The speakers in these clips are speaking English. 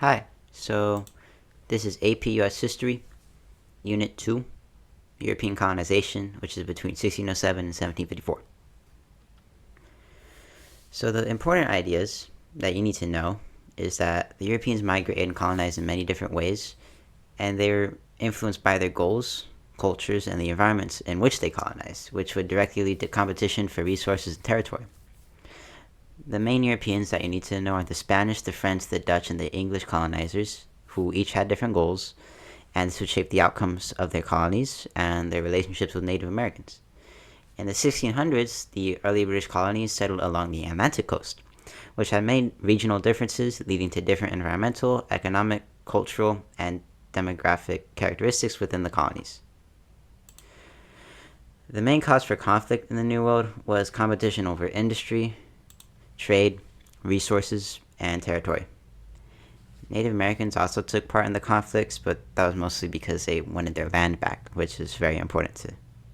Hi, so this is AP US History, Unit 2, European Colonization, which is between 1607 and 1754. So the important ideas that you need to know is that the Europeans migrated and colonized in many different ways, and they were influenced by their goals, cultures, and the environments in which they colonized, which would directly lead to competition for resources and territory. The main Europeans that you need to know are the Spanish, the French, the Dutch, and the English colonizers, who each had different goals, and this would shape the outcomes of their colonies and their relationships with Native Americans. In the 1600s, the early British colonies settled along the Atlantic coast, which had made regional differences leading to different environmental, economic, cultural, and demographic characteristics within the colonies. The main cause for conflict in the New World was competition over industry, trade, resources, and territory. Native Americans also took part in the conflicts, but that was mostly because they wanted their land back, which is very important to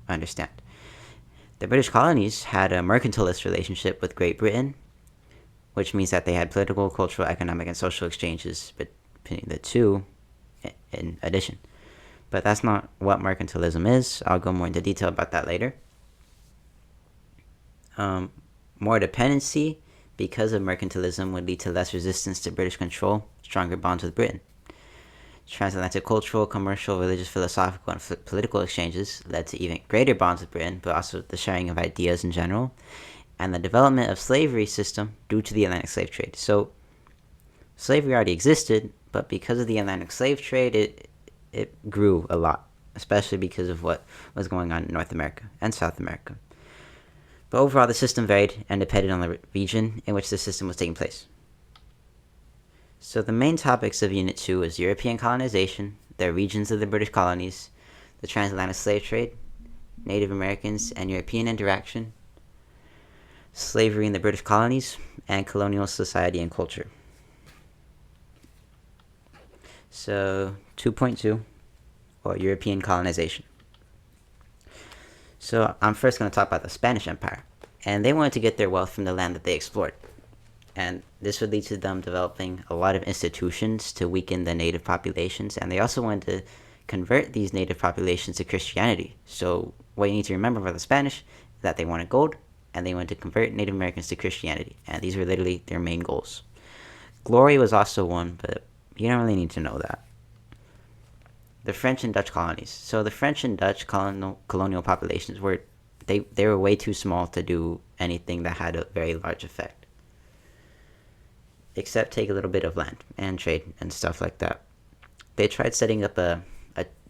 understand. The British colonies had a mercantilist relationship with Great Britain, which means that they had political, cultural, economic, and social exchanges between the two in addition. But that's not what mercantilism is. I'll go more into detail about that later. More dependency because of mercantilism would lead to less resistance to British control, stronger bonds with Britain. Transatlantic cultural, commercial, religious, philosophical, and political exchanges led to even greater bonds with Britain, but also the sharing of ideas in general, and the development of slavery system due to the Atlantic slave trade. So, slavery already existed, but because of the Atlantic slave trade, it grew a lot, especially because of what was going on in North America and South America. But overall, the system varied and depended on the region in which the system was taking place. So the main topics of Unit 2 is European colonization, the regions of the British colonies, the transatlantic slave trade, Native Americans and European interaction, slavery in the British colonies, and colonial society and culture. So 2.2, or European colonization. So I'm first going to talk about the Spanish Empire. And they wanted to get their wealth from the land that they explored. And this would lead to them developing a lot of institutions to weaken the native populations. And they also wanted to convert these native populations to Christianity. So what you need to remember about the Spanish is that they wanted gold and they wanted to convert Native Americans to Christianity. And these were literally their main goals. Glory was also one, but you don't really need to know that. The French and Dutch colonies. So the French and Dutch colonial populations were they were way too small to do anything that had a very large effect, except take a little bit of land and trade and stuff like that. They tried setting up a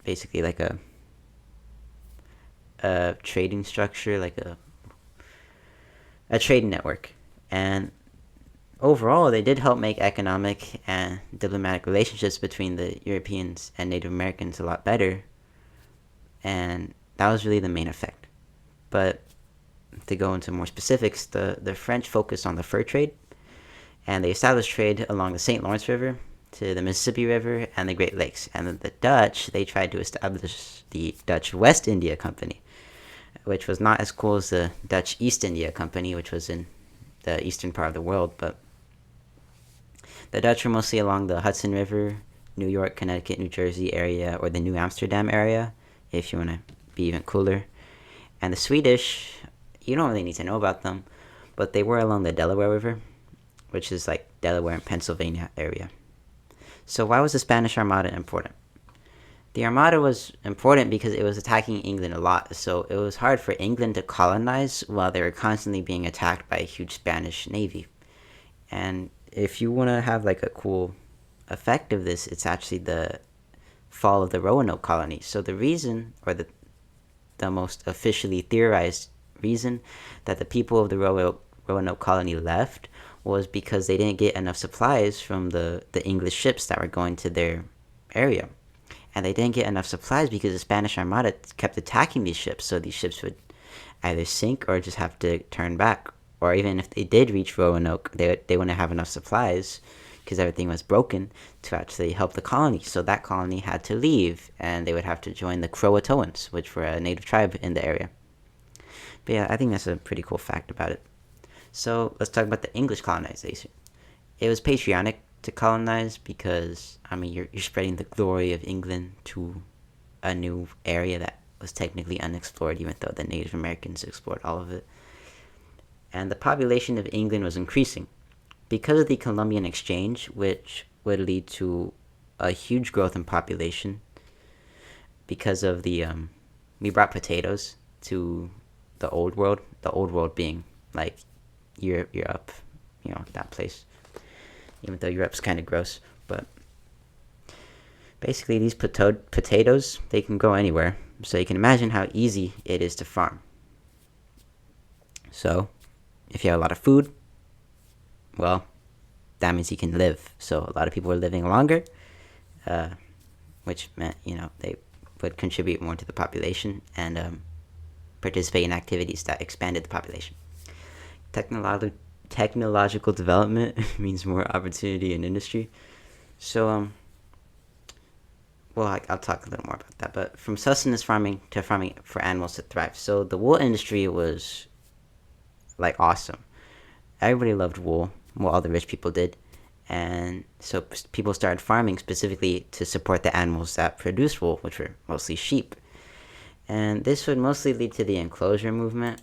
basically like a trading structure, like a trading network, and overall, they did help make economic and diplomatic relationships between the Europeans and Native Americans a lot better, and that was really the main effect. But to go into more specifics, the French focused on the fur trade, and they established trade along the St. Lawrence River to the Mississippi River and the Great Lakes. And then the Dutch, they tried to establish the Dutch West India Company, which was not as cool as the Dutch East India Company, which was in the eastern part of the world, but the Dutch were mostly along the Hudson River, New York, Connecticut, New Jersey area, or the New Amsterdam area, if you want to be even cooler. And the Swedish, you don't really need to know about them, but they were along the Delaware River, which is like Delaware and Pennsylvania area. So why was the Spanish Armada important? The Armada was important because it was attacking England a lot, so it was hard for England to colonize while they were constantly being attacked by a huge Spanish navy. And if you want to have like a cool effect of this, it's actually the fall of the Roanoke colony. So the reason, or the most officially theorized reason that the people of the Roanoke colony left was because they didn't get enough supplies from the English ships that were going to their area. And they didn't get enough supplies because the Spanish Armada kept attacking these ships, so these ships would either sink or just have to turn back. Or even if they did reach Roanoke, they wouldn't have enough supplies because everything was broken to actually help the colony. So that colony had to leave, and they would have to join the Croatoans, which were a native tribe in the area. But yeah, I think that's a pretty cool fact about it. So let's talk about the English colonization. It was patriotic, to colonize because I mean you're spreading the glory of England to a new area that was technically unexplored, even though the Native Americans explored all of it. And the population of England was increasing because of the Columbian Exchange, which would lead to a huge growth in population because of the we brought potatoes to the old world. The old world being like Europe, that place. Even though Europe's kind of gross, but basically these potatoes they can grow anywhere. So you can imagine how easy it is to farm. So if you have a lot of food, well, that means you can live. So a lot of people are living longer, which meant they would contribute more to the population and participate in activities that expanded the population. Technological development means more opportunity in industry. So well, I'll talk a little more about that. But from sustenance farming to farming for animals to thrive. So the wool industry was like awesome. Everybody loved wool. Well, all the rich people did. And so people started farming specifically to support the animals that produced wool, which were mostly sheep. And this would mostly lead to the enclosure movement,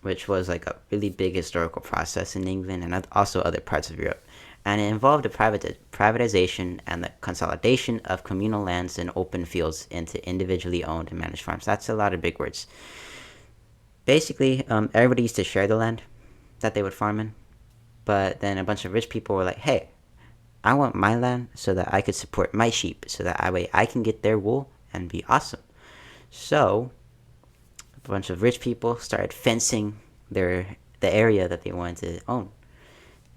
which was like a really big historical process in England and also other parts of Europe. And it involved the privatization and the consolidation of communal lands and open fields into individually owned and managed farms. That's a lot of big words. Basically, everybody used to share the land that they would farm in, but then a bunch of rich people were like, hey, I want my land so that I could support my sheep, so that way I can get their wool and be awesome. So a bunch of rich people started fencing the area that they wanted to own.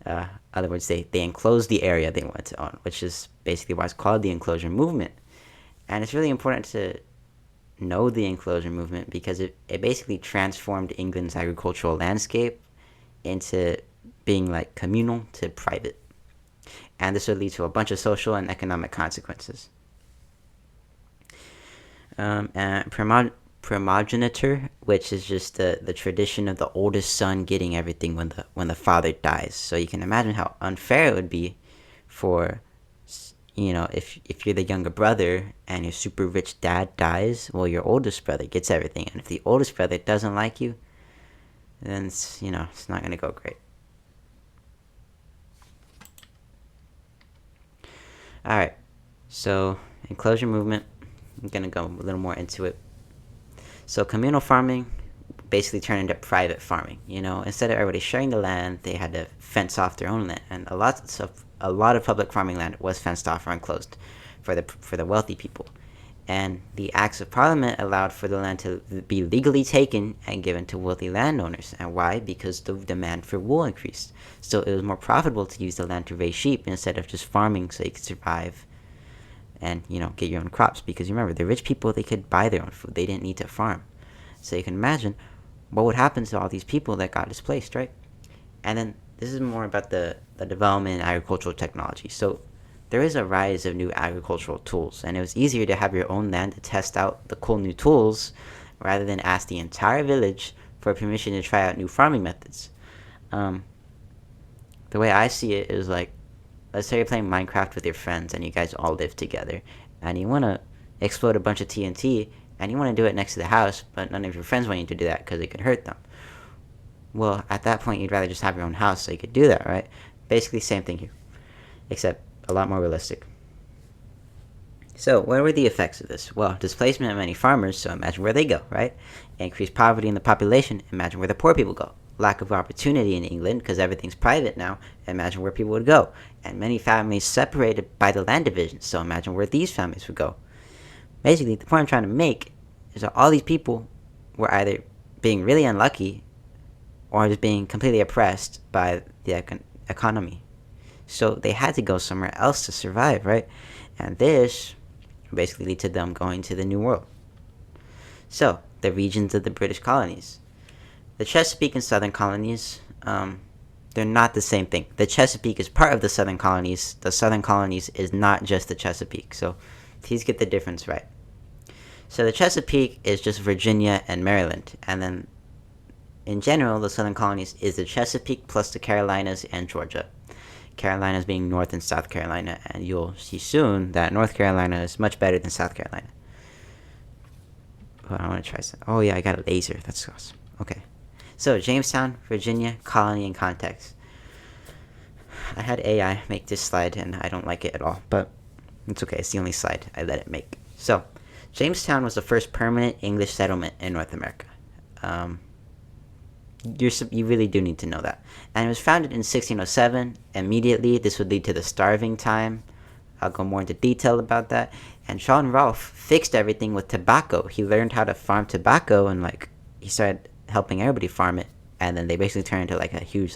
In other words, they enclosed the area they wanted to own, which is basically why it's called the enclosure movement. And it's really important to know the enclosure movement because it basically transformed England's agricultural landscape into being like communal to private. And this would lead to a bunch of social and economic consequences. And primogeniture, which is just the tradition of the oldest son getting everything when the father dies. So you can imagine how unfair it would be for if you're the younger brother and your super rich dad dies, well, your oldest brother gets everything, and if the oldest brother doesn't like you, then it's not gonna go great. All right, so enclosure movement. I'm gonna go a little more into it. So communal farming basically turned into private farming. Instead of everybody sharing the land, they had to fence off their own land, and a lot of public farming land was fenced off or enclosed for the wealthy people. And the Acts of Parliament allowed for the land to be legally taken and given to wealthy landowners. And why? Because the demand for wool increased. So it was more profitable to use the land to raise sheep instead of just farming so you could survive and get your own crops. Because remember, the rich people, they could buy their own food. They didn't need to farm. So you can imagine what would happen to all these people that got displaced, right? And then this is more about the development in agricultural technology. So there is a rise of new agricultural tools, and it was easier to have your own land to test out the cool new tools rather than ask the entire village for permission to try out new farming methods. The way I see it is like, let's say you're playing Minecraft with your friends and you guys all live together, and you want to explode a bunch of TNT, and you want to do it next to the house, but none of your friends want you to do that because it could hurt them. Well, at that point, you'd rather just have your own house so you could do that, right? Basically, same thing here, except a lot more realistic. So, what were the effects of this? Well, displacement of many farmers, so imagine where they go, right? Increased poverty in the population, imagine where the poor people go. Lack of opportunity in England, because everything's private now, imagine where people would go. And many families separated by the land division, so imagine where these families would go. Basically, the point I'm trying to make is that all these people were either being really unlucky or just being completely oppressed by the economy. So they had to go somewhere else to survive, right? And this basically led to them going to the New World. So, the regions of the British colonies. The Chesapeake and Southern colonies, they're not the same thing. The Chesapeake is part of the Southern colonies. The Southern colonies is not just the Chesapeake. So, please get the difference right. So, the Chesapeake is just Virginia and Maryland. And then, in general, the Southern colonies is the Chesapeake plus the Carolinas and Georgia. Carolinas being North and South Carolina, and you'll see soon that North Carolina is much better than South Carolina. Oh, I want to try some. Oh yeah, I got a laser. That's awesome. Okay. So, Jamestown, Virginia, colony and context. I had AI make this slide, and I don't like it at all, but it's okay. It's the only slide I let it make. So, Jamestown was the first permanent English settlement in North America. You really do need to know that. And it was founded in 1607. Immediately, this would lead to the starving time. I'll go more into detail about that. And John Rolfe fixed everything with tobacco. He learned how to farm tobacco, and he started helping everybody farm it. And then they basically turned into a huge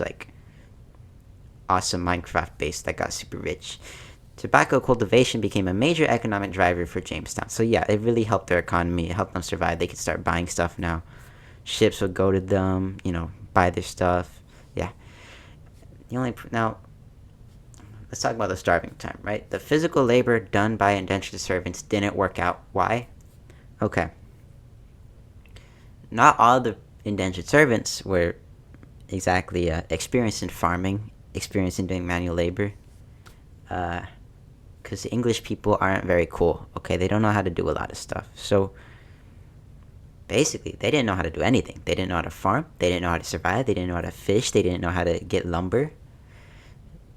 awesome Minecraft base that got super rich. Tobacco cultivation became a major economic driver for Jamestown. So yeah, it really helped their economy. It helped them survive. They could start buying stuff now. Ships would go to them, buy their stuff. Yeah. Now, let's talk about the starving time, right? The physical labor done by indentured servants didn't work out. Why? Okay. Not all the indentured servants were exactly experienced in farming, experienced in doing manual labor. Because the English people aren't very cool, okay? They don't know how to do a lot of stuff. So, basically, they didn't know how to do anything. They didn't know how to farm. They didn't know how to survive. They didn't know how to fish. They didn't know how to get lumber.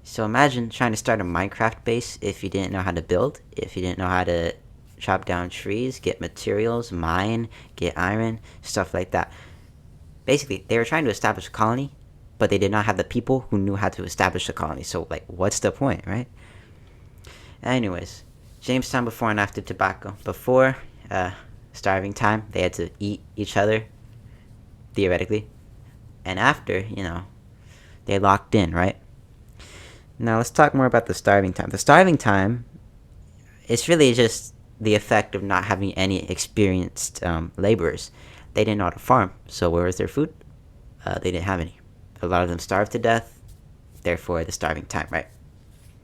So imagine trying to start a Minecraft base if you didn't know how to build, if you didn't know how to chop down trees, get materials, mine, get iron, stuff like that. Basically, they were trying to establish a colony, but they did not have the people who knew how to establish a colony. So, what's the point, right? Anyways, Jamestown before and after tobacco. Before starving time, they had to eat each other, theoretically. And after, they locked in, right? Now, let's talk more about the starving time. The starving time, it's really just the effect of not having any experienced laborers. They didn't know how to farm, so where was their food? They didn't have any. A lot of them starved to death, therefore the starving time, right?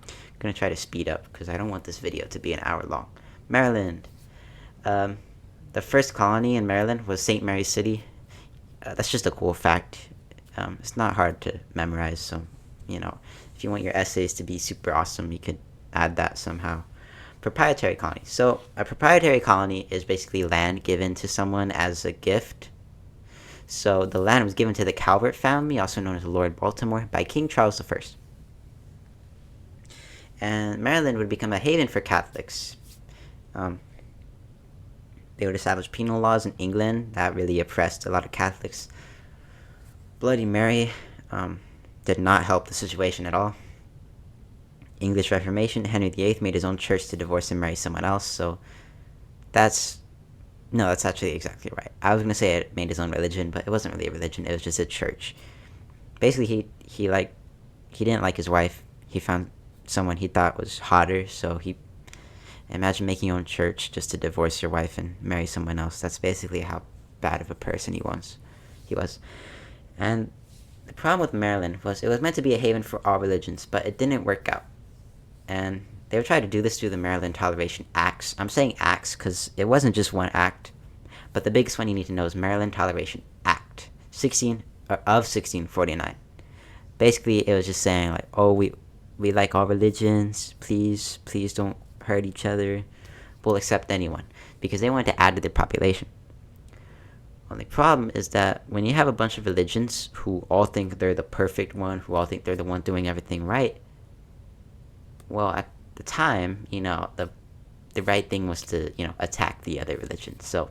I'm going to try to speed up because I don't want this video to be an hour long. Maryland. The first colony in Maryland was St. Mary's City. That's just a cool fact. It's not hard to memorize, so, if you want your essays to be super awesome, you could add that somehow. Proprietary colony. So a proprietary colony is basically land given to someone as a gift. So the land was given to the Calvert family, also known as Lord Baltimore, by King Charles I. And Maryland would become a haven for Catholics. They would establish penal laws in England that really oppressed a lot of Catholics. Bloody Mary did not help the situation at all. English Reformation, Henry VIII made his own church to divorce and marry someone else, so that's actually exactly right. I was going to say it made his own religion, but it wasn't really a religion, it was just a church. Basically, he didn't like his wife. He found someone he thought was hotter, so imagine making your own church just to divorce your wife and marry someone else. That's basically how bad of a person he was. And the problem with Maryland was it was meant to be a haven for all religions, but it didn't work out. And they would try to do this through the Maryland Toleration Acts. I'm saying acts because it wasn't just one act, but the biggest one you need to know is Maryland Toleration Act, 1649. Basically, it was just saying we like all religions. Please don't hurt each other. We'll accept anyone because they wanted to add to their population. Only problem is that when you have a bunch of religions who all think they're the perfect one, who all think they're the one doing everything right, well, at the time, the right thing was to, attack the other religion. So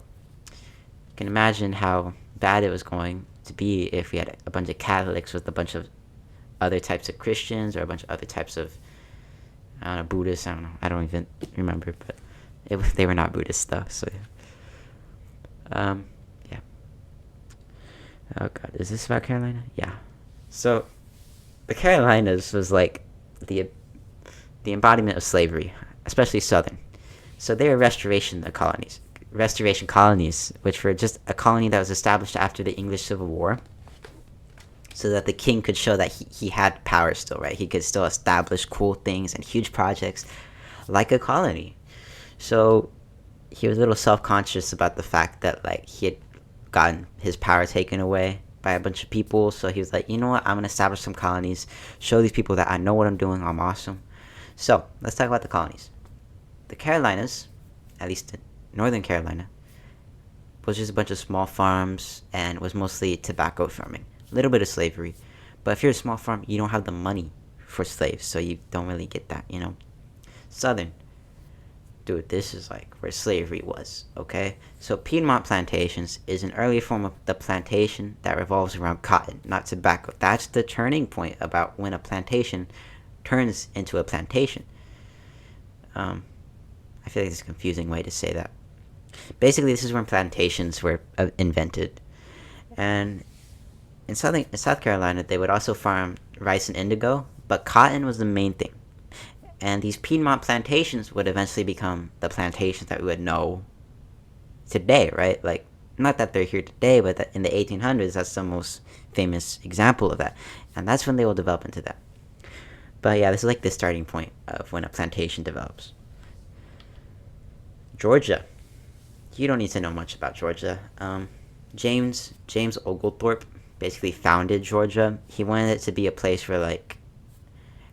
you can imagine how bad it was going to be if we had a bunch of Catholics with a bunch of other types of Christians or a bunch of other types of, Buddhists. I don't know. I don't even remember, but they were not Buddhist stuff. So yeah. Oh God, is this about Carolina? Yeah. So the Carolinas was the embodiment of slavery, especially Southern. So they were restoration colonies, which were just a colony that was established after the English Civil War, so that the king could show that he had power still, right? He could still establish cool things and huge projects like a colony. So he was a little self-conscious about the fact that he had gotten his power taken away, by a bunch of people. So he was like, you know what? I'm going to establish some colonies, show these people that I know what I'm doing. I'm awesome. So let's talk about the colonies. The Carolinas, at least Northern Carolina, was just a bunch of small farms and was mostly tobacco farming. A little bit of slavery. But if you're a small farm, you don't have the money for slaves, so you don't really get that, Southern. Dude, this is like where slavery was, okay? So Piedmont plantations is an early form of the plantation that revolves around cotton, not tobacco. That's the turning point about when a plantation turns into a plantation. I feel like it's a confusing way to say that. Basically, this is when plantations were invented. And in South Carolina, they would also farm rice and indigo, but cotton was the main thing. And these Piedmont plantations would eventually become the plantations that we would know today, right? Like, not that they're here today, but that in the 1800s, that's the most famous example of that. And that's when they will develop into that. But yeah, this is like the starting point of when a plantation develops. Georgia. You don't need to know much about Georgia. James Oglethorpe basically founded Georgia. He wanted it to be a place where, like,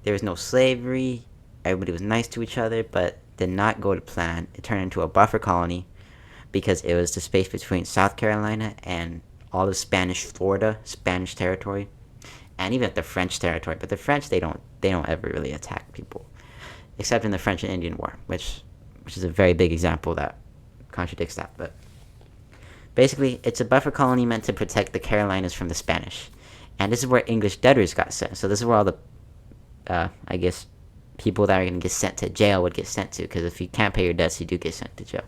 there was no slavery, everybody was nice to each other, but did not go to plan. It turned into a buffer colony because it was the space between South Carolina and all of Spanish Florida, Spanish territory, and even the French territory. But the French, they don't ever really attack people, except in the French and Indian War, which is a very big example that contradicts that. But basically, it's a buffer colony meant to protect the Carolinas from the Spanish, and this is where English debtors got sent. So this is where all the I guess people that are going to get sent to jail would get sent to, because if you can't pay your debts, you do get sent to jail.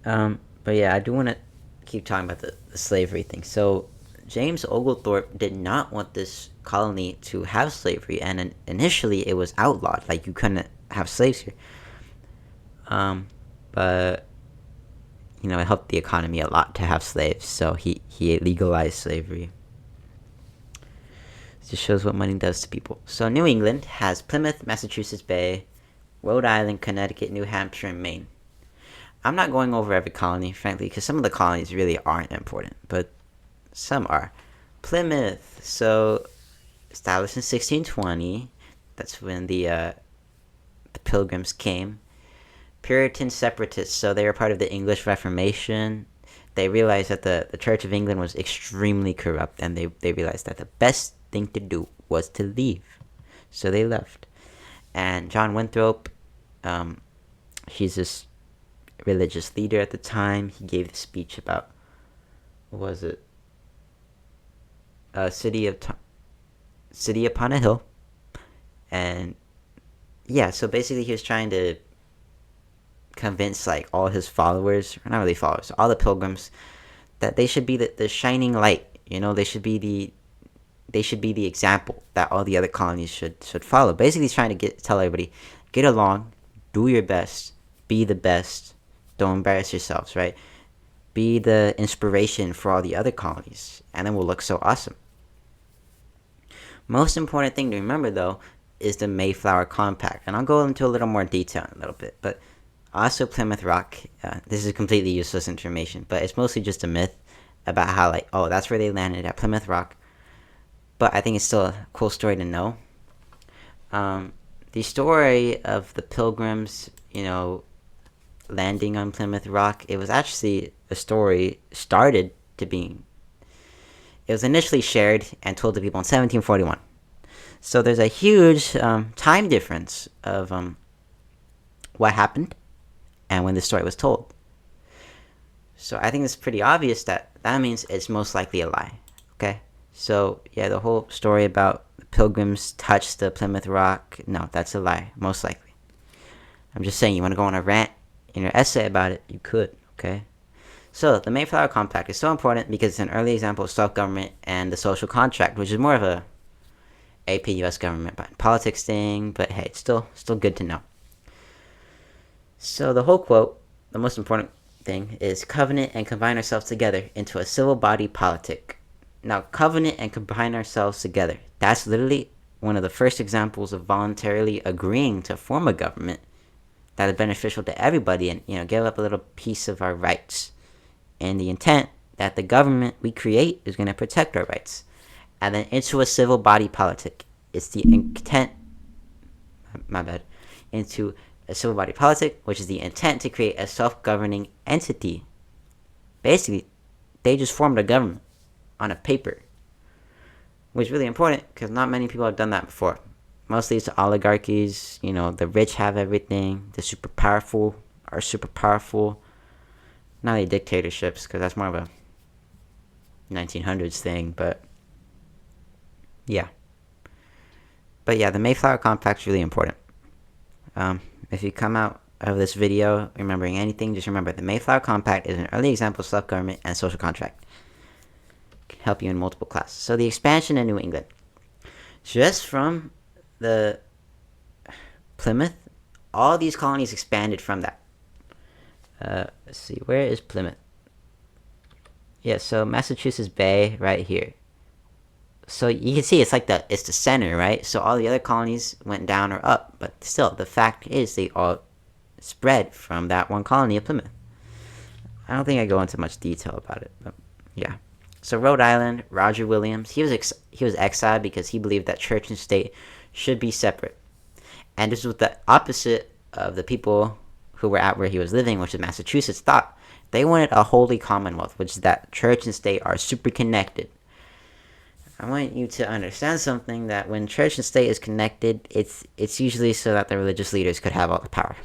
But yeah, I do want to keep talking about the slavery thing. So James Oglethorpe did not want this colony to have slavery, and initially it was outlawed. Like, you couldn't have slaves here. But it helped the economy a lot to have slaves, so he legalized slavery. It just shows what money does to people. So New England has Plymouth, Massachusetts Bay, Rhode Island, Connecticut, New Hampshire, and Maine. I'm not going over every colony, frankly, because some of the colonies really aren't important, but some are. Plymouth, so established in 1620. That's when the Pilgrims came. Puritan separatists, so they were part of the English Reformation. They realized that the Church of England was extremely corrupt, and they realized that the best thing to do was to leave. So they left. And John Winthrop, he's this religious leader at the time. He gave the speech about, what was it? City upon a hill. And yeah, so basically he was trying to convince, like, all his followers, or not really followers, all the pilgrims, that they should be the shining light. They should be the example that all the other colonies should follow. Basically, he's trying to tell everybody, get along, do your best, be the best, don't embarrass yourselves, right? Be the inspiration for all the other colonies, and then we'll look so awesome. Most important thing to remember, though, is the Mayflower Compact, and I'll go into a little more detail in a little bit, but also Plymouth Rock. This is completely useless information, but it's mostly just a myth about how, like, oh, that's where they landed, at Plymouth Rock. But I think it's still a cool story to know. The story of the Pilgrims, landing on Plymouth Rock, it was actually a story it was initially shared and told to people in 1741. So there's a huge time difference of what happened and when the story was told. So I think it's pretty obvious that means it's most likely a lie. Okay? So yeah, the whole story about the Pilgrims touched the Plymouth Rock, no, that's a lie, most likely. I'm just saying, you want to go on a rant in your essay about it, you could, okay? So the Mayflower Compact is so important because it's an early example of self-government and the social contract, which is more of a AP US government politics thing, but hey, it's still good to know. So the whole quote, the most important thing, is covenant and combine ourselves together into a civil body politic. Now, covenant and combine ourselves together, that's literally one of the first examples of voluntarily agreeing to form a government that is beneficial to everybody and, give up a little piece of our rights. And the intent that the government we create is going to protect our rights. And then into a civil body politic. It's the intent, my bad, into a civil body politic, which is the intent to create a self-governing entity. Basically, they just formed a government on a paper, which is really important because not many people have done that before. Mostly it's oligarchies, the rich have everything, the super powerful are super powerful. Not really dictatorships, because that's more of a 1900s thing, but yeah. But yeah, the Mayflower Compact is really important. If you come out of this video remembering anything, just remember the Mayflower Compact is an early example of self-government and social contract. It can help you in multiple classes. So the expansion in New England. Just from the Plymouth, all these colonies expanded from that. Let's see, where is Plymouth? Yeah, so Massachusetts Bay right here. So you can see it's the center, right? So all the other colonies went down or up, but still, the fact is they all spread from that one colony of Plymouth. I don't think I go into much detail about it, but yeah. So Rhode Island, Roger Williams, he was exiled because he believed that church and state should be separate, and this was the opposite of the people who were at where he was living, which is Massachusetts, thought. They wanted a holy commonwealth, which is that church and state are super connected. I want you to understand something, that when church and state is connected, it's usually so that the religious leaders could have all the power.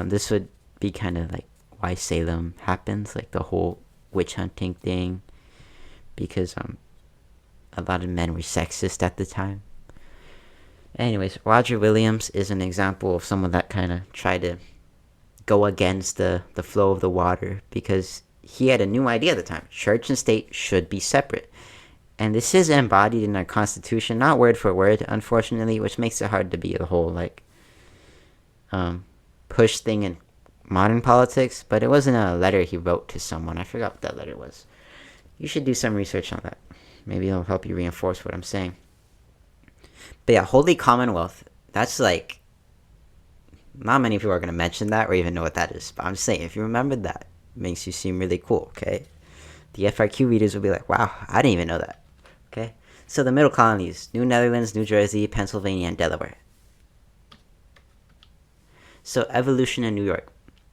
This would be kind of like why Salem happens, like the whole witch hunting thing, because a lot of men were sexist at the time. Anyways, Roger Williams is an example of someone that kind of tried to go against the flow of the water, because he had a new idea at the time. Church and state should be separate. And this is embodied in our Constitution, not word for word, unfortunately, which makes it hard to be the whole, push thing in modern politics. But it wasn't a letter he wrote to someone. I forgot what that letter was. You should do some research on that. Maybe it'll help you reinforce what I'm saying. But yeah, Holy Commonwealth, that's not many people are going to mention that or even know what that is. But I'm just saying, if you remember that, it makes you seem really cool, okay? The FRQ readers will be like, wow, I didn't even know that. Okay, so the middle colonies, New Netherlands, New Jersey, Pennsylvania, and Delaware. So evolution in New York.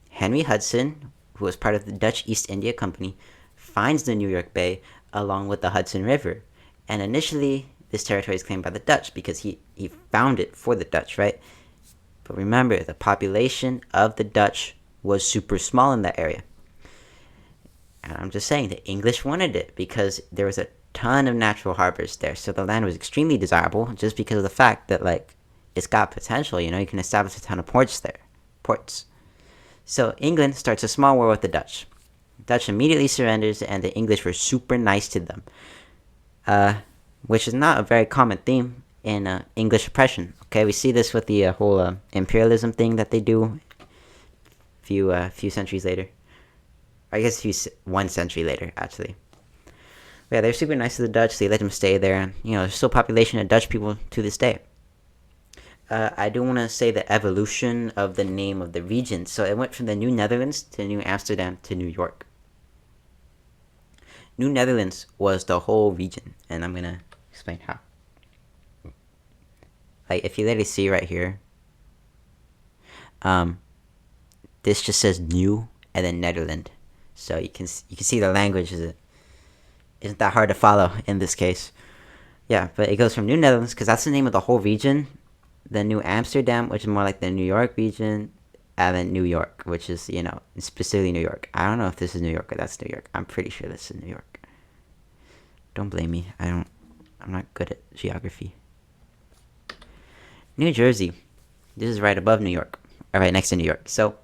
Henry Hudson, who was part of the Dutch East India Company, finds the New York Bay along with the Hudson River. And initially, this territory is claimed by the Dutch because he found it for the Dutch, right? But remember, the population of the Dutch was super small in that area. And I'm just saying, the English wanted it because there was a ton of natural harbors there. So the land was extremely desirable just because of the fact that, it's got potential. You can establish a ton of ports there. So England starts a small war with the Dutch. The Dutch immediately surrenders, and the English were super nice to them. Which is not a very common theme in English oppression. Okay, we see this with the whole imperialism thing that they do few centuries later. I guess 1 century later, actually. But yeah, they're super nice to the Dutch. They let them stay there. And, there's still a population of Dutch people to this day. I do want to say the evolution of the name of the region. So it went from the New Netherlands to New Amsterdam to New York. New Netherlands was the whole region. And I'm going to explain how. If you literally see right here, this just says New and then Netherlands. So you can see the language isn't that hard to follow in this case. Yeah, but it goes from New Netherlands, because that's the name of the whole region, then New Amsterdam, which is more like the New York region, and then New York, which is, specifically New York. I don't know if this is New York or that's New York. I'm pretty sure this is New York. Don't blame me. I'm not good at geography. New Jersey. This is right above New York, or right next to New York. So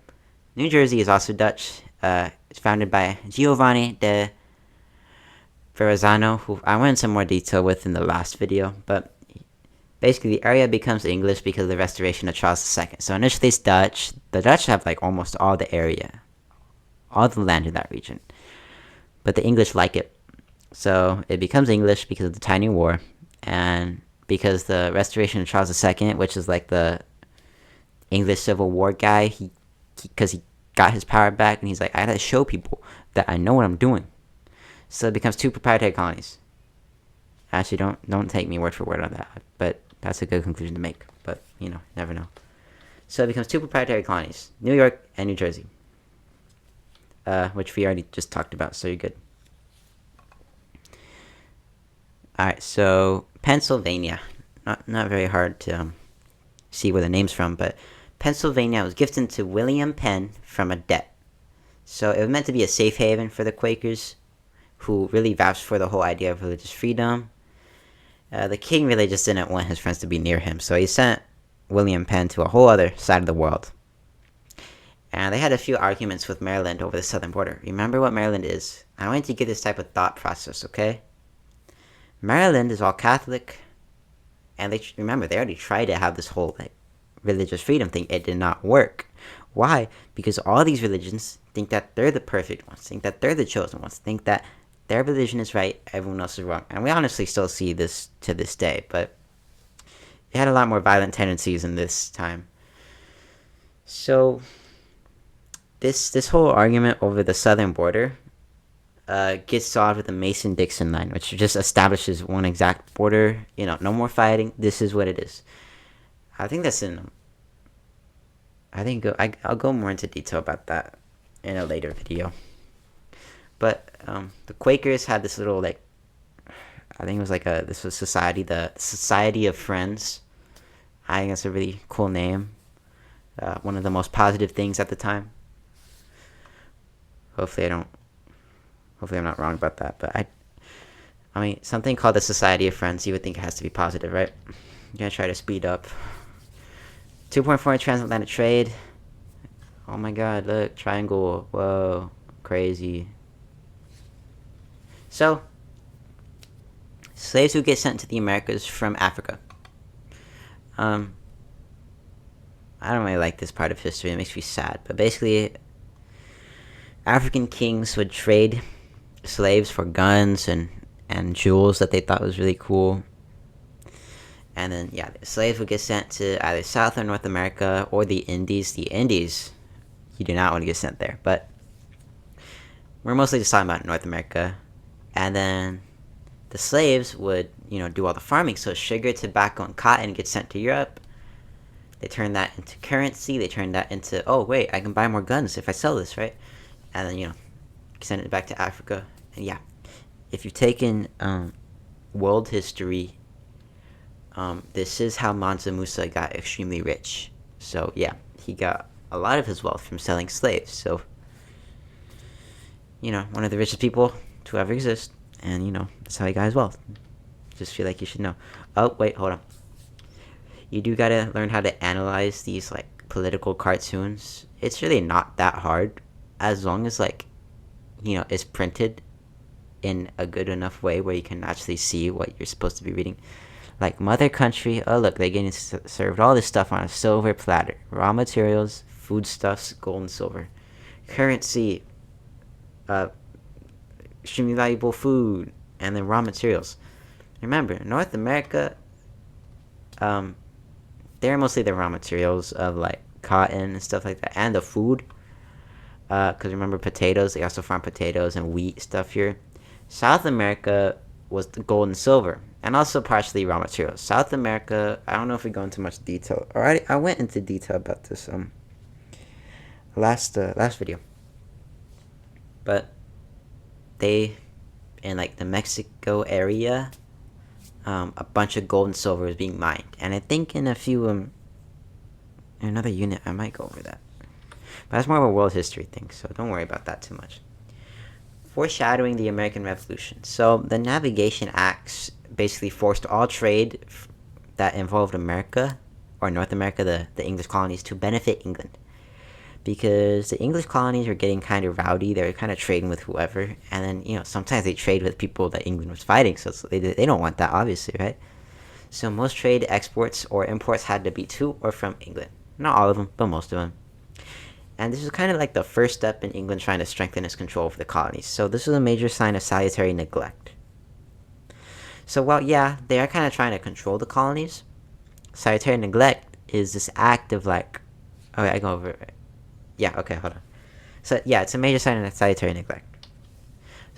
New Jersey is also Dutch. It's founded by Giovanni de Verrazzano, who I went into more detail with in the last video, but basically the area becomes English because of the restoration of Charles II. So initially it's Dutch. The Dutch have almost all the area, all the land in that region, but the English like it. So it becomes English because of the Tiny War, and because the restoration of Charles II, which is the English Civil War guy, because he got his power back, and he's like, I gotta show people that I know what I'm doing. So it becomes two proprietary colonies. Actually, don't take me word for word on that, but that's a good conclusion to make. But never know. So it becomes two proprietary colonies, New York and New Jersey, which we already just talked about. So you're good. All right, so Pennsylvania, not very hard to see where the name's from, but Pennsylvania was gifted to William Penn from a debt. So it was meant to be a safe haven for the Quakers, who really vouched for the whole idea of religious freedom. The king really just didn't want his friends to be near him, so he sent William Penn to a whole other side of the world. And they had a few arguments with Maryland over the southern border. Remember what Maryland is. I want you to get this type of thought process, okay? Maryland is all Catholic, and they already tried to have this whole religious freedom thing. It did not work. Why? Because all these religions think that they're the perfect ones, think that they're the chosen ones, think that their religion is right, everyone else is wrong. And we honestly still see this to this day, but it had a lot more violent tendencies in this time. So this whole argument over the southern border gets solved with the Mason-Dixon line, which just establishes one exact border. No more fighting. This is what it is. I think that's in. I'll go more into detail about that in a later video. But the Quakers had this little I think it was this was society, the Society of Friends. I think that's a really cool name. One of the most positive things at the time. Hopefully I'm not wrong about that. But I mean, something called the Society of Friends, you would think it has to be positive, right? You're gonna try to speed up. 2.4 transatlantic trade. Oh my God! Look, triangle. Whoa, crazy. So, slaves who get sent to the Americas from Africa. I don't really like this part of history. It makes me sad. But basically, African kings would trade slaves for guns and jewels that they thought was really cool. And then, the slaves would get sent to either South or North America or the Indies. The Indies, you do not want to get sent there. But we're mostly just talking about North America. And then the slaves would, do all the farming. So sugar, tobacco, and cotton get sent to Europe. They turn that into currency. They turn that into, oh, wait, I can buy more guns if I sell this, right? And then, send it back to Africa. And if you've taken world history, this is how Mansa Musa got extremely rich. So, he got a lot of his wealth from selling slaves. So, one of the richest people to ever exist. And, that's how he got his wealth. Just feel like you should know. Oh, wait, hold on. You do gotta learn how to analyze these, political cartoons. It's really not that hard. As long as, it's printed in a good enough way where you can actually see what you're supposed to be reading. Like Mother Country, oh look, they're getting served all this stuff on a silver platter. Raw materials, foodstuffs, gold and silver. Currency, extremely valuable food, and then raw materials. Remember, North America, they're mostly the raw materials of cotton and stuff like that, and the food. Because remember potatoes, they also farm potatoes and wheat stuff here. South America was the gold and silver, and also partially raw materials. South America, I don't know if we go into much detail. Alright, I went into detail about this last video. But they, in the Mexico area, a bunch of gold and silver was being mined. And I think in a few, in another unit, I might go over that. But that's more of a world history thing, so don't worry about that too much. Foreshadowing the American Revolution. So the Navigation Acts basically forced all trade that involved America, or North America, the English colonies, to benefit England. Because the English colonies were getting kind of rowdy. They were kind of trading with whoever. And then, sometimes they trade with people that England was fighting. So they don't want that, obviously, right? So most trade exports or imports had to be to or from England. Not all of them, but most of them. And this was kind of the first step in England trying to strengthen its control over the colonies. So this was a major sign of salutary neglect. So while, they are kind of trying to control the colonies, salutary neglect is this act of okay, I go over it. Yeah, okay, hold on. So, it's a major sign of salutary neglect.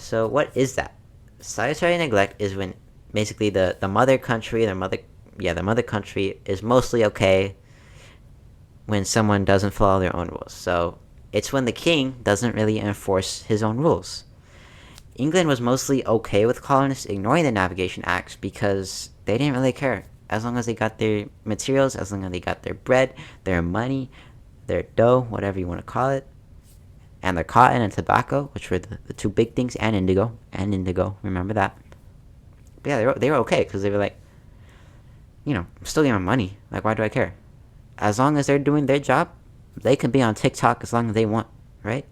So what is that? Salutary neglect is when basically the mother country, the mother country is mostly okay when someone doesn't follow their own rules. So it's when the king doesn't really enforce his own rules. England was mostly okay with colonists ignoring the Navigation Acts because they didn't really care. As long as they got their materials, as long as they got their bread, their money, their dough, whatever you want to call it, and their cotton and tobacco, which were the two big things, and indigo, remember that. But yeah, they were okay because they were like, I'm still getting my money. Like, why do I care? As long as they're doing their job, they can be on TikTok as long as they want, right?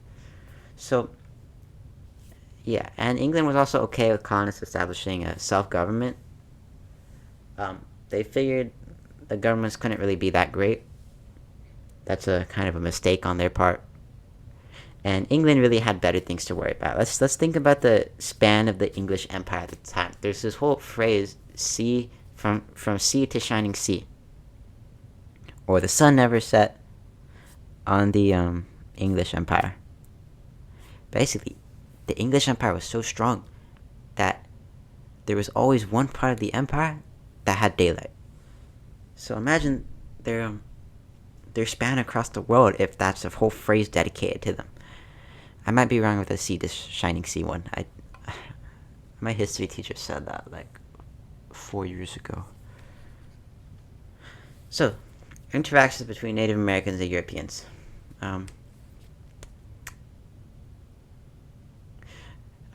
So, yeah, and England was also okay with colonists establishing a self-government. They figured the governments couldn't really be that great. That's a kind of a mistake on their part. And England really had better things to worry about. Let's think about the span of the English Empire at the time. There's this whole phrase, sea from sea to shining sea, or the sun never set on the English Empire. Basically, the English Empire was so strong that there was always one part of the empire that had daylight. So imagine their span across the world if that's a whole phrase dedicated to them. I might be wrong with the sea to shining sea one. My history teacher said that like 4 years ago. So, interactions between Native Americans and Europeans.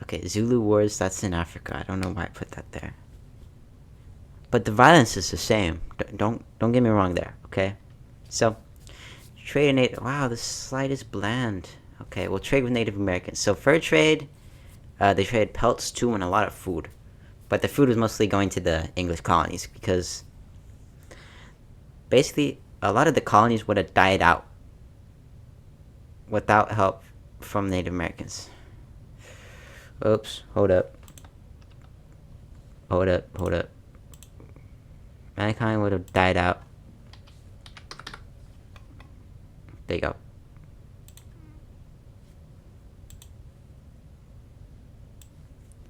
Okay, Zulu Wars, that's in Africa. I don't know why I put that there. But the violence is the same. Don't get me wrong there, okay? So, trade and Native... Wow, this slide is bland. Okay, we'll trade with Native Americans. So, fur trade, they traded pelts too and a lot of food. But the food was mostly going to the English colonies because basically a lot of the colonies would have died out without help from Native Americans. Oops, hold up. Mankind would have died out. There you go.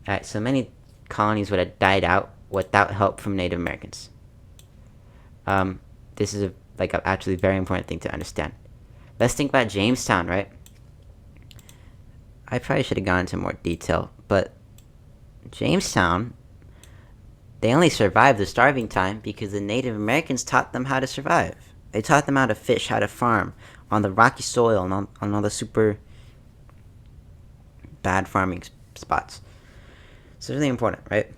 Alright, so many colonies would have died out without help from Native Americans. This is actually very important thing to understand. Let's think about Jamestown, right? I probably should have gone into more detail, but Jamestown, they only survived the starving time because the Native Americans taught them how to survive. They taught them how to fish, how to farm on the rocky soil and on all the super bad farming spots. So it's really important, right?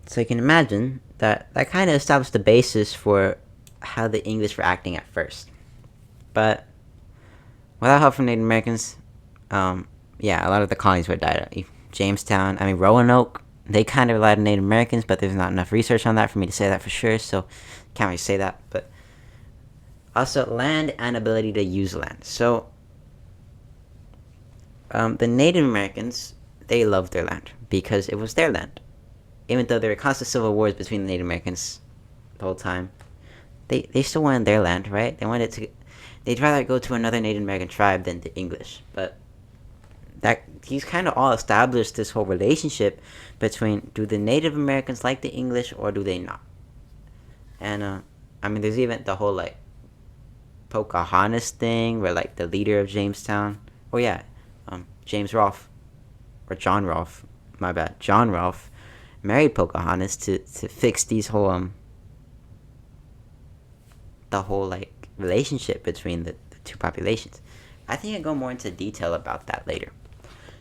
So you can imagine that kind of established the basis for how the English were acting at first. But without help from Native Americans, a lot of the colonies would die out. Jamestown, Roanoke, they kind of relied on Native Americans, but there's not enough research on that for me to say that for sure, so can't really say that. But also land and ability to use land. So the Native Americans, they loved their land because it was their land. Even though there were constant civil wars between the Native Americans the whole time, they still wanted their land, right? They'd rather go to another Native American tribe than the English. But that he's kind of all established this whole relationship between, do the Native Americans like the English or do they not? And there's even the whole Pocahontas thing where the leader of Jamestown, James Rolfe, or John Rolfe, my bad, John Rolfe married Pocahontas to fix these whole the whole relationship between the two populations. I think I'll go more into detail about that later.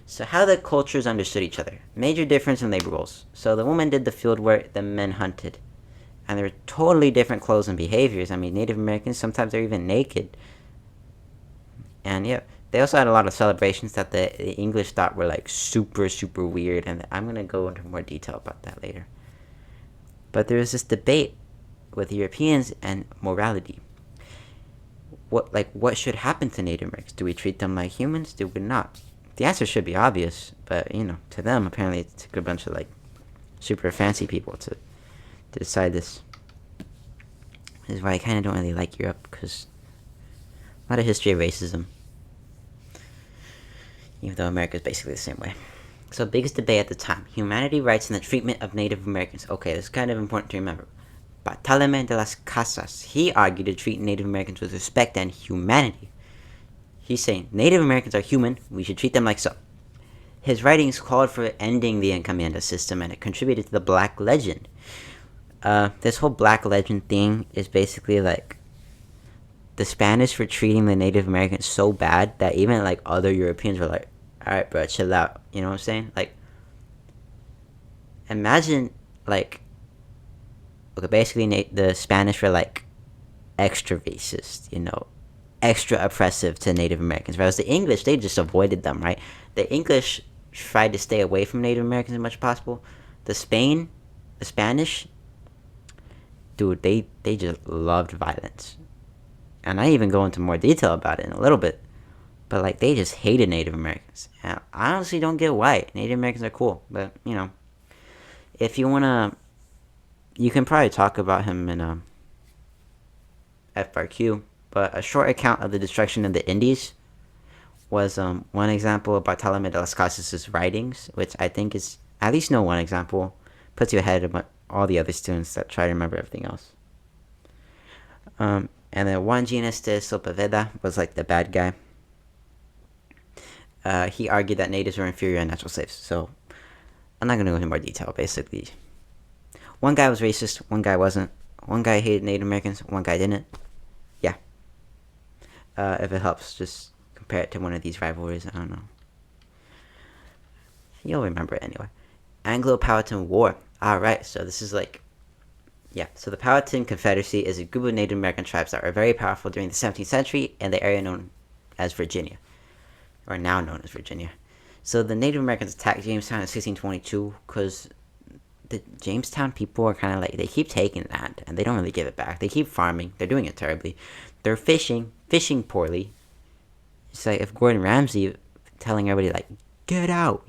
So how the cultures understood each other. Major difference in labor roles. So the women did the field work, the men hunted. And there were totally different clothes and behaviors. Native Americans, sometimes they're even naked. And they also had a lot of celebrations that the English thought were super, super weird. And I'm going to go into more detail about that later. But there was this debate with Europeans and morality. What should happen to Native Americans? Do we treat them like humans? Do we not? The answer should be obvious, but to them apparently it took a bunch of super fancy people to decide this. This is why I kind of don't really like Europe, because a lot of history of racism. even though America is basically the same way. So, biggest debate at the time: humanity rights and the treatment of Native Americans. Okay, this is kind of important to remember. Bartolome de las Casas, he argued to treat Native Americans with respect and humanity. He's saying Native Americans are human, we should treat them like so. His writings called for ending the encomienda system, and it contributed to the Black Legend. This whole Black Legend thing is basically like the Spanish were treating the Native Americans so bad that even like other Europeans were like, all right, bro, chill out. You know what I'm saying? Like, imagine like, okay, basically the Spanish were like extra racist, extra oppressive to Native Americans. Whereas the English, they just avoided them, right? The English tried to stay away from Native Americans as much as possible. The Spanish, dude, they just loved violence. And I even go into more detail about it in a little bit. But, like, they just hated Native Americans. And I honestly don't get why. Native Americans are cool. But, if you want to, you can probably talk about him in FRQ. But a short account of the destruction of the Indies was one example of Bartolome de las Casas' writings, which I think is, at least know one example, puts you ahead of all the other students that try to remember everything else. And then Juan Ginés de Sepúlveda was like the bad guy. He argued that natives were inferior and natural slaves. So I'm not going to go into more detail. Basically, one guy was racist, one guy wasn't. One guy hated Native Americans, one guy didn't. Yeah. If it helps, just compare it to one of these rivalries. I don't know. You'll remember it anyway. Anglo-Powhatan War. Alright, so this is like... Yeah, so the Powhatan Confederacy is a group of Native American tribes that were very powerful during the 17th century in the area known as Virginia. Or now known as Virginia. So the Native Americans attacked Jamestown in 1622 because the Jamestown people are kind of like, they keep taking land and they don't really give it back. They keep farming. They're doing it terribly. They're fishing poorly. It's like if Gordon Ramsay telling everybody like, get out,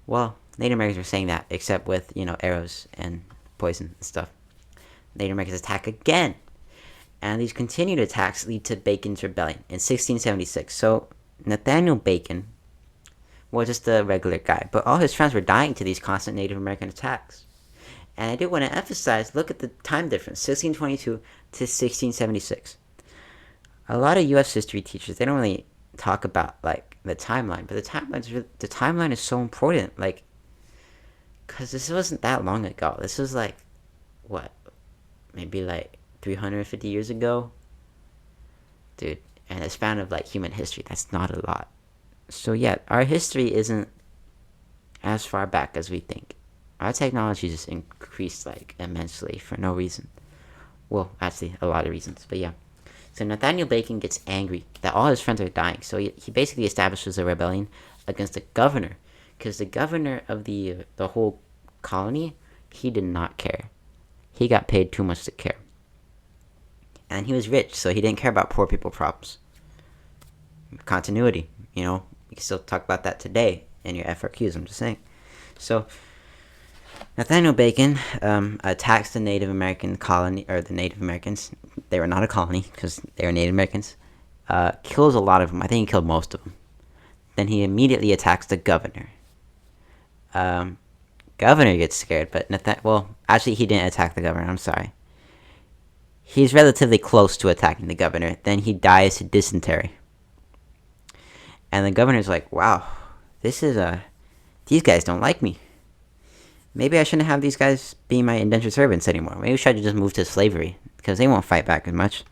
Well, Native Americans were saying that, except with, arrows and poison and stuff. Native Americans attack again. And these continued attacks lead to Bacon's Rebellion in 1676. So Nathaniel Bacon was just a regular guy, but all his friends were dying to these constant Native American attacks. And I do want to emphasize, look at the time difference, 1622 to 1676. A lot of U.S. history teachers, they don't really talk about, like, the timeline, but the timeline is so important, like, because this wasn't that long ago. This was, like, what, maybe, like, 350 years ago? Dude, and a span of, like, human history, that's not a lot. So, yeah, our history isn't as far back as we think. Our technology just increased, like, immensely for no reason. Well, actually, a lot of reasons, but yeah. So Nathaniel Bacon gets angry that all his friends are dying. So he basically establishes a rebellion against the governor. Because the governor of the whole colony, he did not care. He got paid too much to care. And he was rich, so he didn't care about poor people problems. Continuity, we can still talk about that today in your FRQs, I'm just saying. So Nathaniel Bacon attacks the Native American colony, or the Native Americans. They were not a colony because they were Native Americans. Kills a lot of them. I think he killed most of them. Then he immediately attacks the governor. Governor gets scared, but actually he didn't attack the governor. I'm sorry. He's relatively close to attacking the governor. Then he dies to dysentery. And the governor's like, wow, these guys don't like me. Maybe I shouldn't have these guys be my indentured servants anymore. Maybe I should just move to slavery, because they won't fight back as much.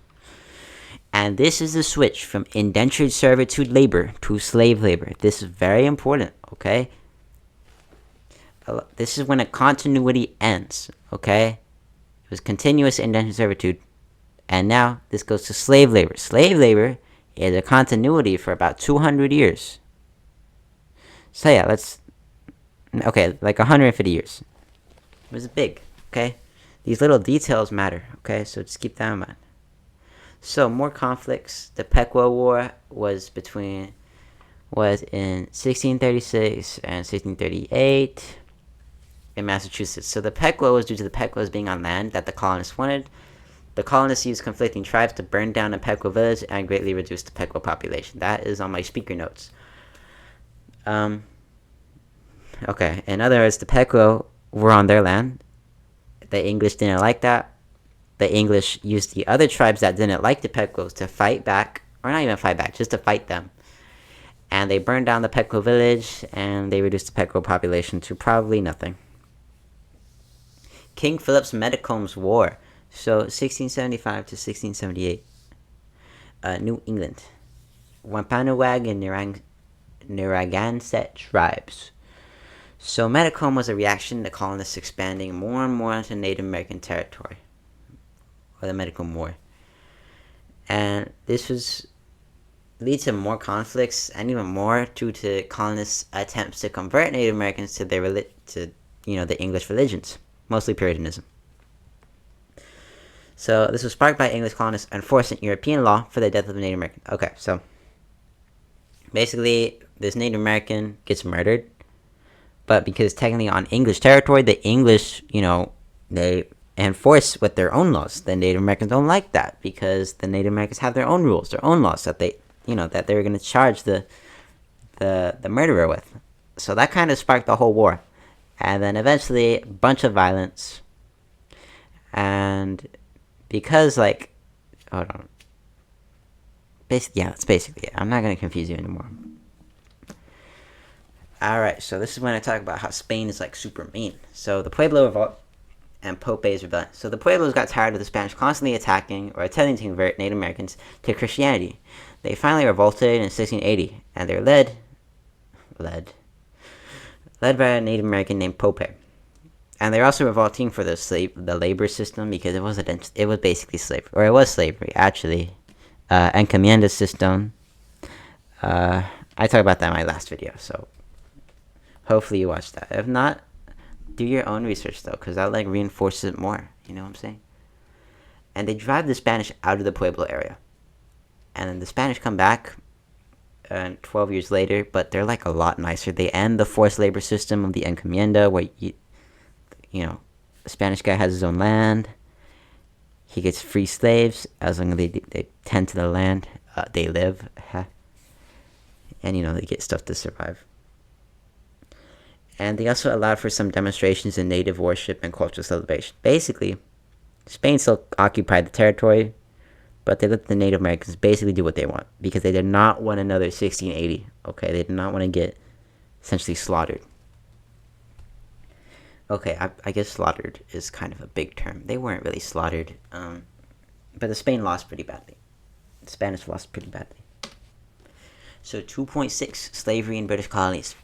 And this is the switch from indentured servitude labor to slave labor. This is very important, okay? This is when a continuity ends, okay? It was continuous indentured servitude. And now this goes to slave labor. Slave labor is a continuity for about 200 years. So yeah, like 150 years. It was big, okay? These little details matter, okay? So just keep that in mind. So more conflicts. The Pequot War was in 1636 and 1638 in Massachusetts. So the Pequot was due to the Pequots being on land that the colonists wanted. The colonists used conflicting tribes to burn down a Pequot village and greatly reduce the Pequot population. That is on my speaker notes. Okay, in other words, the Pequot were on their land. The English didn't like that. The English used the other tribes that didn't like the Pequots to fight back, or not even fight back, just to fight them. And they burned down the Pequot village, and they reduced the Pequot population to probably nothing. King Philip's Metacom's War. So 1675 to 1678. New England. Wampanoag and Narragansett tribes. So Metacom was a reaction to colonists expanding more and more into Native American territory, or the Metacom War. And this was lead to more conflicts and even more due to colonists' attempts to convert Native Americans to the English religions, mostly Puritanism. So this was sparked by English colonists enforcing European law for the death of a Native American. Okay, so basically this Native American gets murdered, but because technically on English territory, the English, they enforce with their own laws. The Native Americans don't like that because the Native Americans have their own rules, their own laws that they were going to charge the murderer with. So that kind of sparked the whole war. And then eventually a bunch of violence. And because hold on. That's basically it. I'm not going to confuse you anymore. Alright, so this is when I talk about how Spain is super mean. So the Pueblo Revolt and Pope's Rebellion. So the Pueblos got tired of the Spanish constantly attacking or attempting to convert Native Americans to Christianity. They finally revolted in 1680, and they're led by a Native American named Pope. And they're also revolting for the labor system because it was basically slavery, or it was slavery actually. Encomienda system. I talked about that in my last video, so hopefully you watched that. If not, do your own research though, because that reinforces it more. You know what I'm saying? And they drive the Spanish out of the Pueblo area. And then the Spanish come back 12 years later, but they're a lot nicer. They end the forced labor system of the encomienda, where the Spanish guy has his own land. He gets free slaves as long as they tend to the land they live, and they get stuff to survive. And they also allowed for some demonstrations in native worship and cultural celebration. Basically, Spain still occupied the territory, but they let the Native Americans basically do what they want because they did not want another 1680. Okay, they did not want to get essentially slaughtered. Okay, I guess slaughtered is kind of a big term. They weren't really slaughtered, but the Spain lost pretty badly. The Spanish lost pretty badly. So 2.6, slavery in British colonies.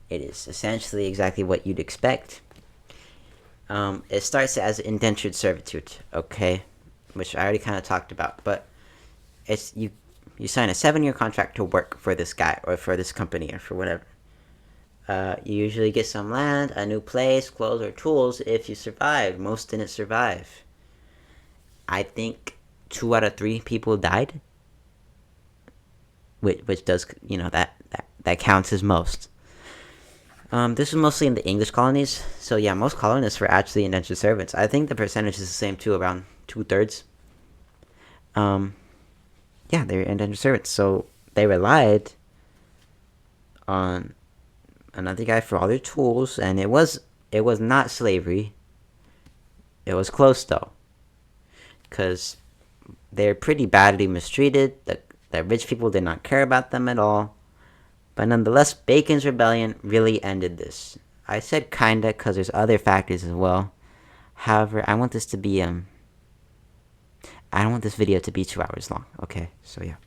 It is essentially exactly what you'd expect. It starts as indentured servitude, okay, which I already kind of talked about, but it's you sign a 7-year contract to work for this guy or for this company or for whatever. You usually get some land, a new place, clothes, or tools if you survive. Most didn't survive. I think 2 out of 3 people died, which does, that counts as most. This was mostly in the English colonies, so yeah, most colonists were actually indentured servants. I think the percentage is the same too, around 2/3. Yeah, they were indentured servants, so they relied on another guy for all their tools, and it was not slavery. It was close though, because they're pretty badly mistreated. The rich people did not care about them at all. But nonetheless, Bacon's Rebellion really ended this. I said kinda because there's other factors as well. However, I want this to be I don't want this video to be 2 hours long. Okay, so yeah.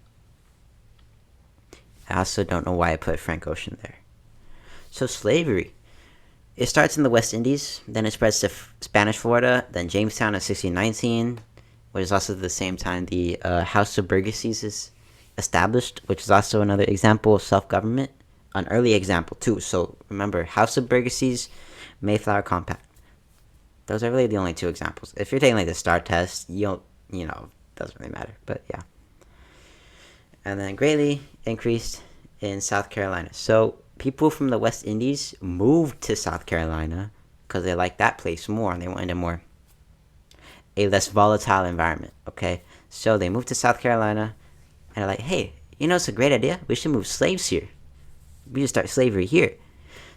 I also don't know why I put Frank Ocean there. So slavery. It starts in the West Indies, then it spreads to Spanish Florida, then Jamestown in 1619, which is also the same time the House of Burgesses is established, which is also another example of self-government, an early example too. So remember, House of Burgesses, Mayflower Compact. Those are really the only 2 examples. If you're taking the STAR test, doesn't really matter, but yeah. And then greatly increased in South Carolina. So people from the West Indies moved to South Carolina because they liked that place more and they wanted a less volatile environment, okay? So they moved to South Carolina and they're like, hey, it's a great idea. We should move slaves here. we just start slavery here.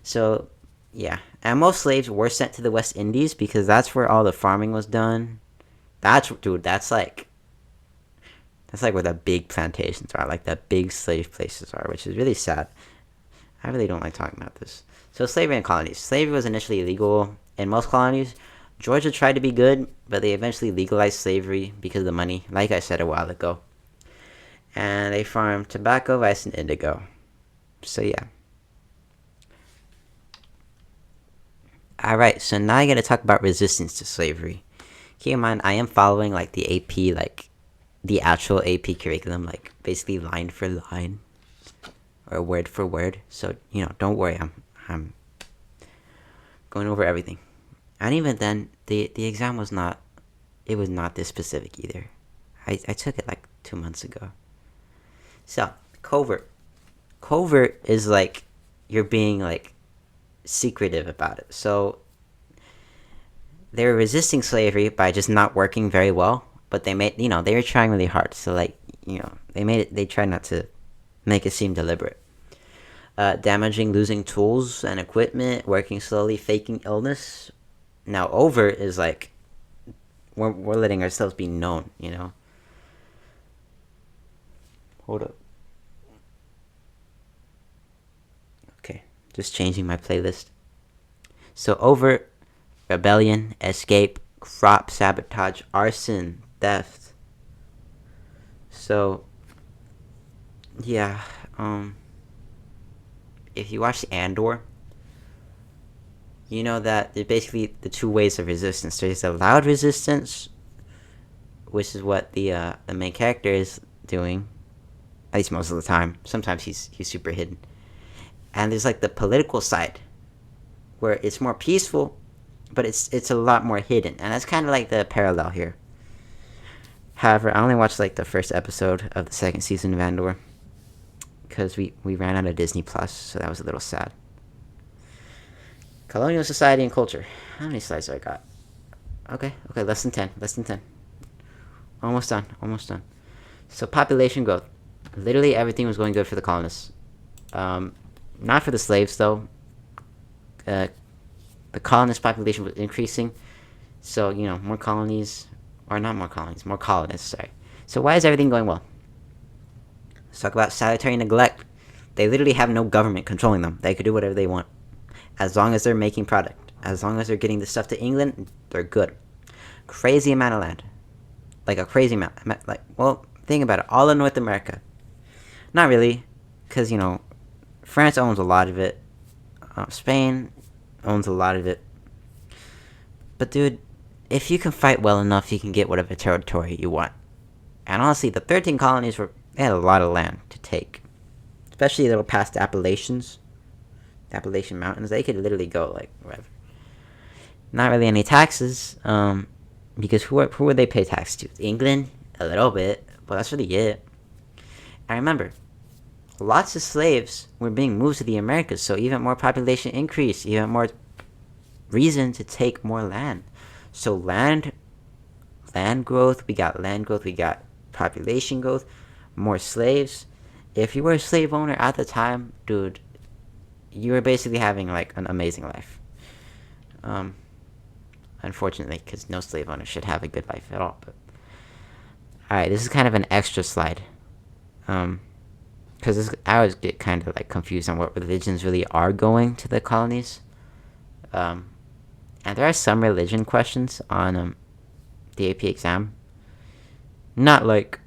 So, yeah. And most slaves were sent to the West Indies because that's where all the farming was done. That's like where the big plantations are, like the big slave places are, which is really sad. I really don't like talking about this. So slavery in colonies. Slavery was initially illegal in most colonies. Georgia tried to be good, but they eventually legalized slavery because of the money, like I said a while ago. And they farmed tobacco, rice, and indigo. So yeah. Alright, so now I gotta talk about resistance to slavery. Keep in mind, I am following like the AP, like the actual AP curriculum, like basically line for line or word for word. So don't worry, I'm going over everything. And even then, the exam was not, it was not this specific either. I took it like 2 months ago. So covert. Covert is like you're being like secretive about it. So they were resisting slavery by just not working very well, but they were trying really hard. So like they tried not to make it seem deliberate. Damaging, losing tools and equipment, working slowly, faking illness. Now overt is like we're letting ourselves be known. Hold up. Okay, just changing my playlist. So overt, rebellion, escape, crop sabotage, arson, theft. So yeah, if you watch Andor, you know that there's basically the two ways of resistance. There's a loud resistance, which is what the main character is doing, at least most of the time. Sometimes he's super hidden. And there's like the political side, where it's more peaceful, but it's a lot more hidden, and that's kind of like the parallel here. However, I only watched like the first episode of the second season of Andor because we ran out of Disney Plus, so that was a little sad. Colonial society and culture. How many slides do I got? Okay, less than 10. Almost done. So population growth. Literally everything was going good for the colonists. Not for the slaves though. The colonist population was increasing, so more colonies, or not more colonies, more colonists. Sorry. So why is everything going well? Let's talk about salutary neglect. They literally have no government controlling them. They could do whatever they want, as long as they're making product. As long as they're getting the stuff to England, they're good. Crazy amount of land, like a crazy amount. Like, well, think about it. All in North America. Not really, because France owns a lot of it. Spain owns a lot of it. But dude, if you can fight well enough, you can get whatever territory you want. And honestly, the 13 colonies they had a lot of land to take, especially a little past the Appalachians, the Appalachian Mountains. They could literally go like wherever. Not really any taxes, because who would they pay tax to? England, a little bit, but that's really it. And remember, lots of slaves were being moved to the Americas, so even more population increase, even more reason to take more land. So land growth, we got population growth, more slaves. If you were a slave owner at the time, dude, you were basically having like an amazing life. Unfortunately, because no slave owner should have a good life at all. But alright, this is kind of an extra slide. Because I always get kind of like confused on what religions really are going to the colonies. And there are some religion questions on the AP exam. Not like,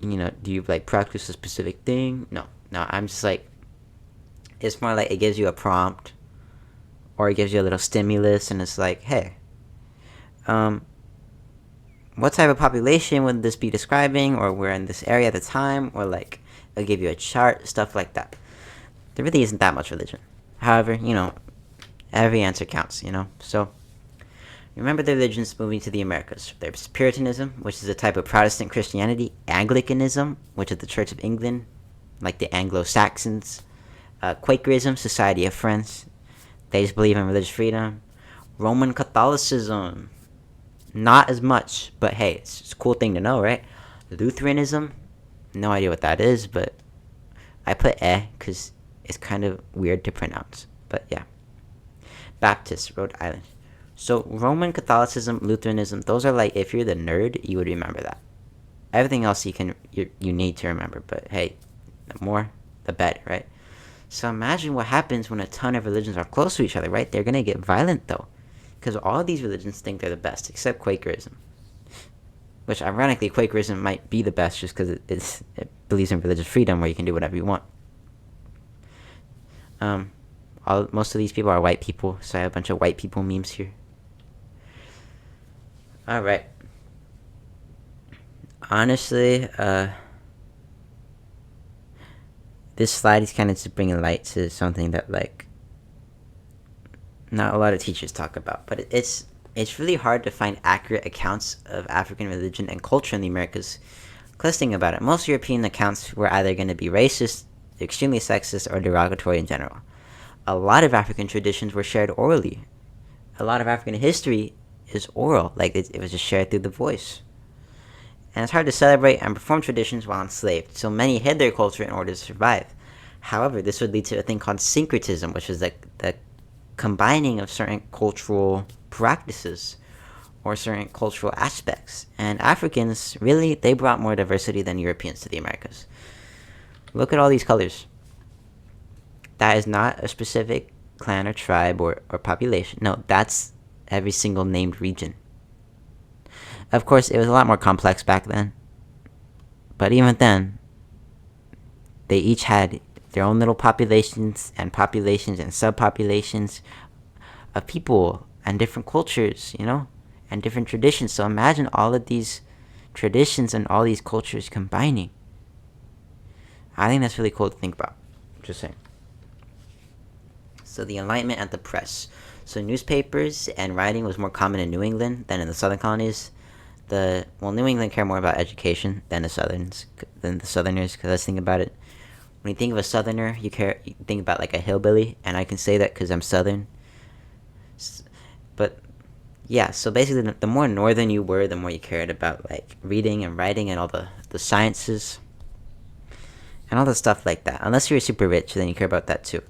do you like practice a specific thing? No, I'm just like, it's more like it gives you a prompt, or it gives you a little stimulus, and it's like, hey, what type of population would this be describing, or we're in this area at the time, or like, it'll give you a chart, stuff like that. There really isn't that much religion. However, every answer counts, So, remember the religions moving to the Americas. There's Puritanism, which is a type of Protestant Christianity. Anglicanism, which is the Church of England, like the Anglo-Saxons. Quakerism, Society of Friends. They just believe in religious freedom. Roman Catholicism, not as much, but hey, it's a cool thing to know, right? Lutheranism, no idea what that is, but I put because is kind of weird to pronounce. But yeah. Baptist, Rhode Island. So Roman Catholicism, Lutheranism, those are like, if you're the nerd, you would remember that. Everything else you need to remember, but hey, the more, the better, right? So imagine what happens when a ton of religions are close to each other, right? They're gonna get violent though, because all these religions think they're the best, except Quakerism. Which ironically, Quakerism might be the best just because it believes in religious freedom, where you can do whatever you want. Most of these people are white people, so I have a bunch of white people memes here. All right. Honestly, this slide is kind of just bringing light to something that like not a lot of teachers talk about, but it's really hard to find accurate accounts of African religion and culture in the Americas. Let's think about it. Most European accounts were either going to be racist, extremely sexist, or derogatory in general. A lot of African traditions were shared orally. A lot of African history is oral, like it was just shared through the voice. And it's hard to celebrate and perform traditions while enslaved, so many hid their culture in order to survive. However, this would lead to a thing called syncretism, which is the combining of certain cultural practices or certain cultural aspects. And Africans, really, they brought more diversity than Europeans to the Americas. Look at all these colors. That is not a specific clan or tribe or population. No, that's every single named region. Of course, it was a lot more complex back then. But even then, they each had their own little populations and subpopulations of people and different cultures, and different traditions. So imagine all of these traditions and all these cultures combining. I think that's really cool to think about. Just saying. So the Enlightenment and the press. So newspapers and writing was more common in New England than in the southern colonies. New England care more about education than the Southerners. Because let's think about it. When you think of a Southerner, you think about like a hillbilly, and I can say that because I'm Southern. But yeah, so basically, the more northern you were, the more you cared about like reading and writing and all the sciences and all the stuff like that. Unless you were super rich, then you care about that too.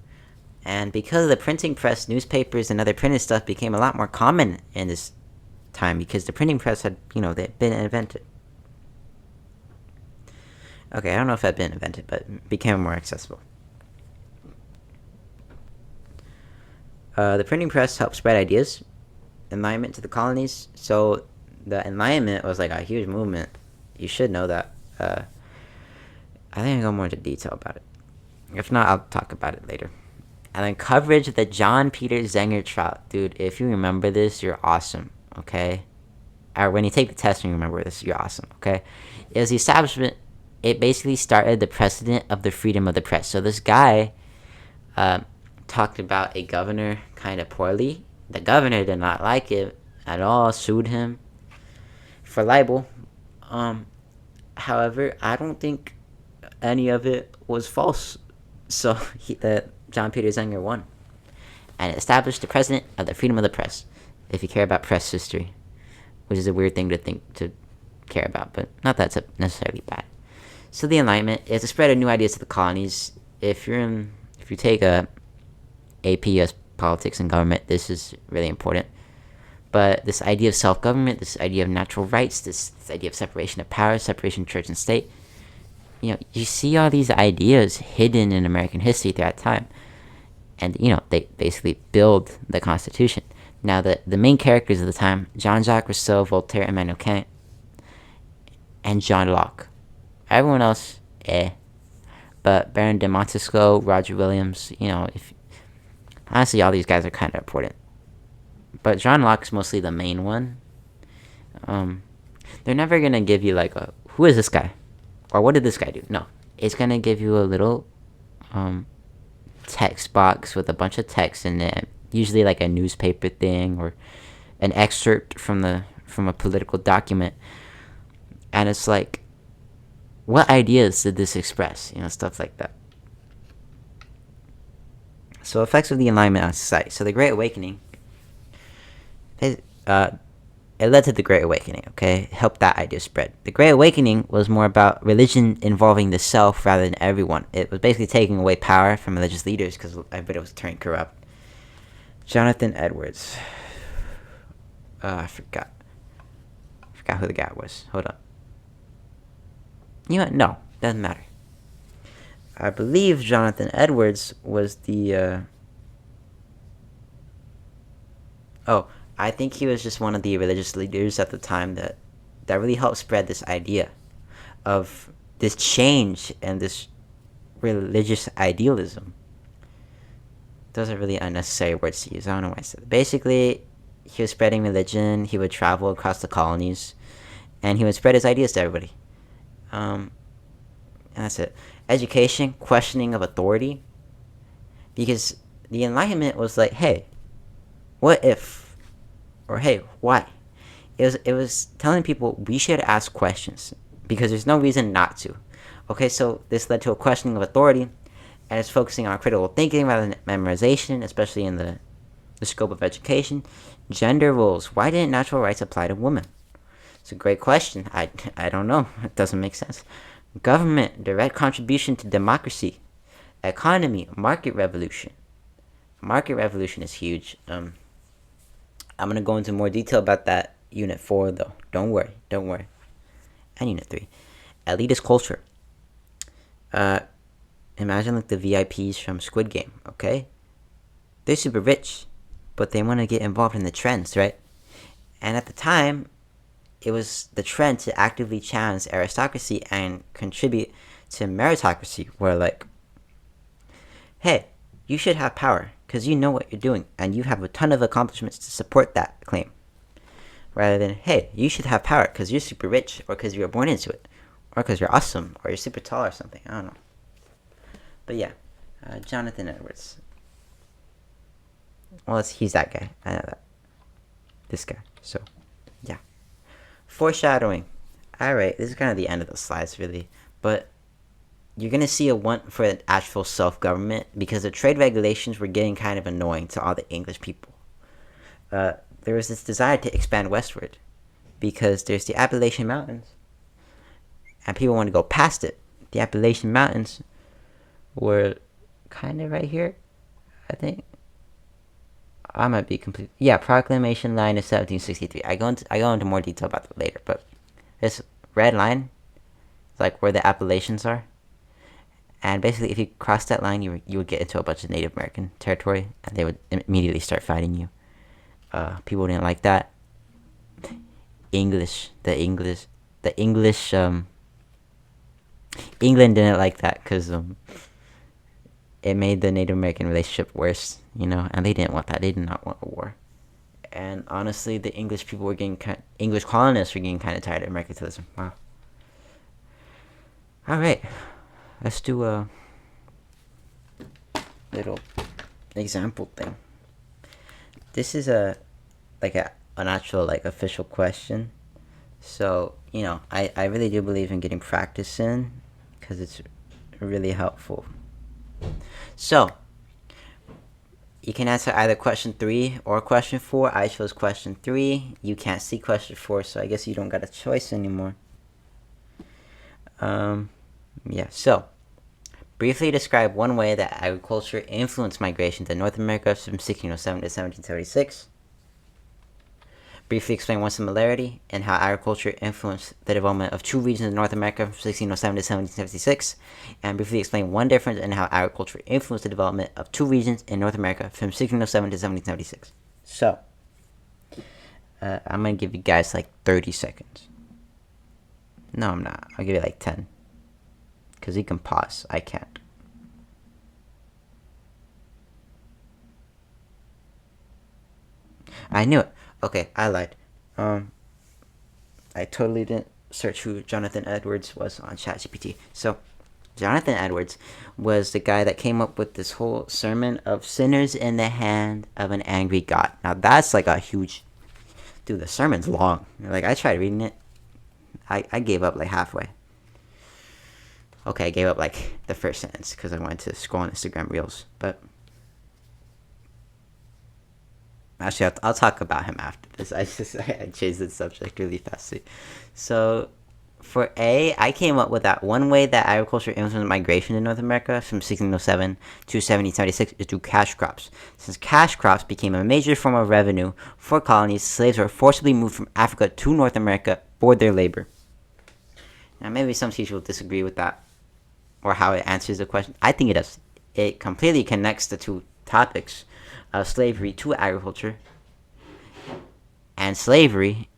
And because of the printing press, newspapers and other printed stuff became a lot more common in this time because the printing press had, they'd been invented. Okay, I don't know if it had been invented, but became more accessible. The printing press helped spread ideas, Enlightenment to the colonies. So the Enlightenment was like a huge movement. You should know that. I think I'll go more into detail about it. If not, I'll talk about it later. And then coverage of the John Peter Zenger trial. Dude, if you remember this, you're awesome, okay? Or when you take the test and you remember this, you're awesome, okay? It was the establishment. It basically started the precedent of the freedom of the press. So this guy talked about a governor kind of poorly. The governor did not like it at all, sued him for libel. However, I don't think any of it was false. So John Peter Zenger won. And it established the precedent of the freedom of the press, if you care about press history, which is a weird thing to care about, but not that's necessarily bad. So the Enlightenment is the spread of new ideas to the colonies. If you take a AP US politics and government, this is really important. But this idea of self-government, this idea of natural rights, this idea of separation of powers, separation of church and state, you see all these ideas hidden in American history throughout time. And, they basically build the Constitution. Now, the main characters of the time, Jean-Jacques Rousseau, Voltaire, Immanuel Kant, and John Locke. Everyone else, But Baron de Montesquieu, Roger Williams, honestly, all these guys are kind of important. But John Locke's mostly the main one. They're never going to give you, like, who is this guy? Or what did this guy do? No. It's going to give you a little text box with a bunch of text in it. Usually like a newspaper thing or an excerpt from a political document. And it's like, what ideas did this express? Stuff like that. So effects of the Enlightenment on society. So the Great Awakening, it it led to the Great Awakening, okay? It helped that idea spread. The Great Awakening was more about religion involving the self rather than everyone. It was basically taking away power from religious leaders because everybody was turning corrupt. Jonathan Edwards. I forgot. I forgot who the guy was. Hold on. You know what? No, doesn't matter. I believe Jonathan Edwards was the... I think he was just one of the religious leaders at the time that really helped spread this idea of this change and this religious idealism. Those are really unnecessary words to use. I don't know why I said that. Basically, he was spreading religion. He would travel across the colonies, and he would spread his ideas to everybody. And that's it. Education, questioning of authority. Because the Enlightenment was like, hey, what if? Or hey, why? It was telling people we should ask questions because there's no reason not to. Okay, so this led to a questioning of authority, and it's focusing on critical thinking rather than memorization, especially in the scope of education. Gender roles. Why didn't natural rights apply to women? It's a great question. I don't know. It doesn't make sense. Government, direct contribution to democracy. Economy, market revolution. Market revolution is huge. I'm going to go into more detail about that Unit 4, though. Don't worry. And Unit 3. Elitist culture. Imagine like the VIPs from Squid Game, okay? They're super rich, but they want to get involved in the trends, right? And at the time, it was the trend to actively challenge aristocracy and contribute to meritocracy, where like, hey, you should have power because you know what you're doing and you have a ton of accomplishments to support that claim. Rather than, hey, you should have power because you're super rich or because you were born into it or because you're awesome or you're super tall or something. I don't know. But yeah, Jonathan Edwards. Well, he's that guy. I know that. This guy. So, yeah. Foreshadowing. Alright, this is kind of the end of the slides, really. But you're going to see a want for an actual self-government because the trade regulations were getting kind of annoying to all the English people. There was this desire to expand westward because there's the Appalachian Mountains and people want to go past it. The Appalachian Mountains were kind of right here, I think. I might be complete. Yeah, Proclamation Line is 1763. I go into more detail about that later, but this red line is like where the Appalachians are. And basically, if you cross that line, you would get into a bunch of Native American territory, and they would immediately start fighting you. People didn't like that. England didn't like that because it made the Native American relationship worse, and they didn't want that. They did not want a war. And honestly, the English people were English colonists were getting kind of tired of mercantilism. Wow. All right, let's do a little example thing. This is an actual official question. So, I really do believe in getting practice in because it's really helpful. So, you can answer either question 3 or question 4. I chose question 3. You can't see question 4, so I guess you don't got a choice anymore. Yeah, so, briefly describe one way that agriculture influenced migration to North America from 1607 to 1776. Briefly explain one similarity in how agriculture influenced the development of 2 regions in North America from 1607 to 1776. And briefly explain one difference in how agriculture influenced the development of 2 regions in North America from 1607 to 1776. So, I'm going to give you guys 30 seconds. No, I'm not. I'll give you 10. Because you can pause. I can't. I knew it. Okay, I lied. I totally didn't search who Jonathan Edwards was on ChatGPT. So, Jonathan Edwards was the guy that came up with this whole sermon of sinners in the hand of an angry God. Now, that's a huge... Dude, the sermon's long. I tried reading it. I gave up halfway. Okay, I gave up the first sentence because I wanted to scroll on Instagram Reels. But Actually, I'll talk about him after this. I changed the subject really fast. So for A, I came up with that one way that agriculture influenced migration in North America from 1607 to 1776 is through cash crops. Since cash crops became a major form of revenue for colonies, slaves were forcibly moved from Africa to North America for their labor. Now, maybe some teachers will disagree with that or how it answers the question. I think it does. It completely connects the two topics of slavery to agriculture, and slavery,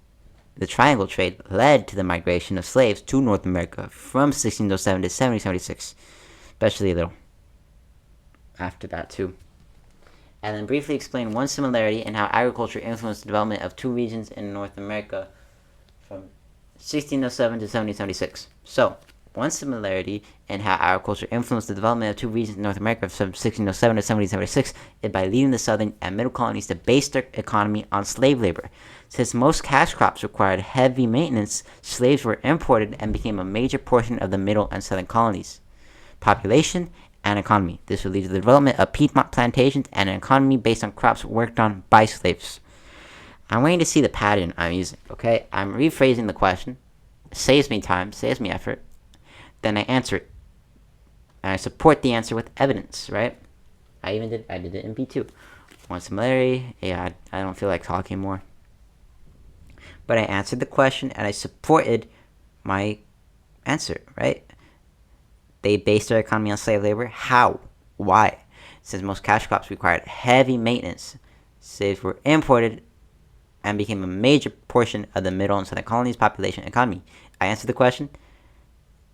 the triangle trade, led to the migration of slaves to North America from 1607 to 1776, especially a little after that too. And then briefly explain one similarity in how agriculture influenced the development of two regions in North America from 1607 to 1776. So, one similarity in how agriculture influenced the development of two regions in North America from 1607 to 1776 is by leading the southern and middle colonies to base their economy on slave labor. Since most cash crops required heavy maintenance, slaves were imported and became a major portion of the middle and southern colonies' population and economy. This would lead to the development of Piedmont plantations and an economy based on crops worked on by slaves. I'm waiting to see the pattern I'm using, okay? I'm rephrasing the question. Saves me time, saves me effort. Then I answer it. And I support the answer with evidence, right? I did it in B2. One similarity, yeah, I don't feel like talking more. But I answered the question and I supported my answer, right? They based their economy on slave labor. How? Why? Since most cash crops required heavy maintenance, slaves were imported and became a major portion of the middle and southern colonies' population and economy. I answered the question,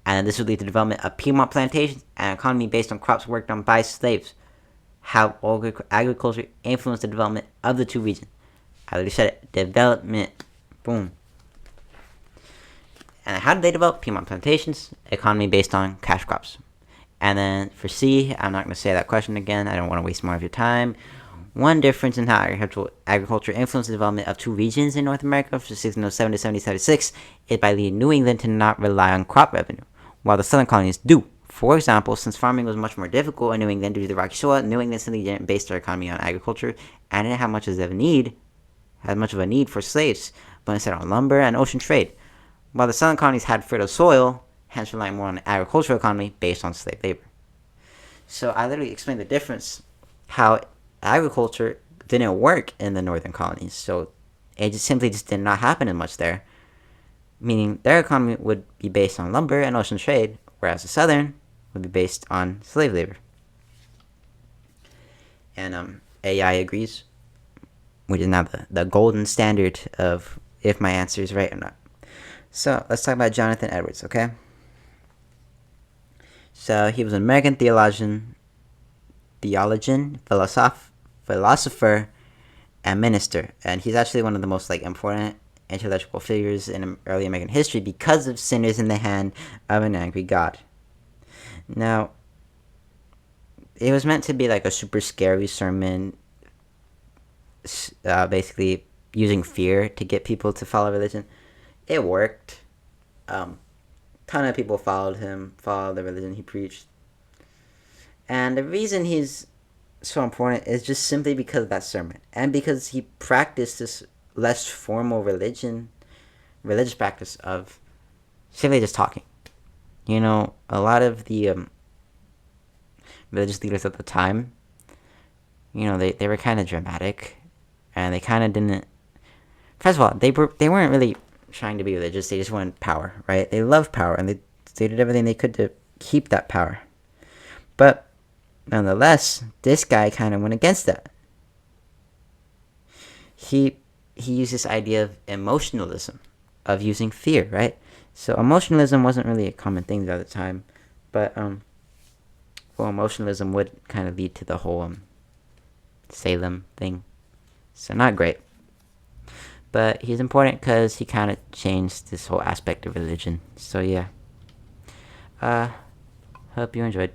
and this would lead to the development of Piedmont plantations and an economy based on crops worked on by slaves. How agriculture influenced the development of the two regions. I already said it. Development. Boom. And how did they develop? Piedmont plantations, economy based on cash crops. And then for C, I'm not going to say that question again. I don't want to waste more of your time. One difference in how agriculture influenced the development of two regions in North America from 1607 to 1776 is by leading New England to not rely on crop revenue, while the southern colonies do. For example, since farming was much more difficult in New England due to the rocky soil, New England simply didn't base their economy on agriculture and didn't have much of a need for slaves, but instead on lumber and ocean trade, while the southern colonies had fertile soil, hence relying more on an agricultural economy based on slave labor. So I literally explained the difference, how agriculture didn't work in the northern colonies, so it just simply did not happen as much there, meaning their economy would be based on lumber and ocean trade, whereas the southern would be based on slave labor. And AI agrees, which is now the golden standard of if my answer is right or not. So let's talk about Jonathan Edwards, okay? So he was an American theologian, philosopher, and minister, and he's actually one of the most important intellectual figures in early American history because of Sinners in the Hand of an Angry God. Now, it was meant to be like a super scary sermon, basically using fear to get people to follow religion. It worked. Ton of people followed the religion he preached. And the reason he's so important is just simply because of that sermon, and because he practiced this less formal religious practice of simply just talking. A lot of the religious leaders at the time, they were kind of dramatic, and they kind of didn't. First of all, they weren't really trying to be religious. They just wanted power, right? They loved power, and they did everything they could to keep that power. But nonetheless, this guy kind of went against that. He used this idea of emotionalism, of using fear, right? So emotionalism wasn't really a common thing at the time, but emotionalism would kind of lead to the whole Salem thing. So not great. But he's important because he kind of changed this whole aspect of religion. So yeah. Hope you enjoyed.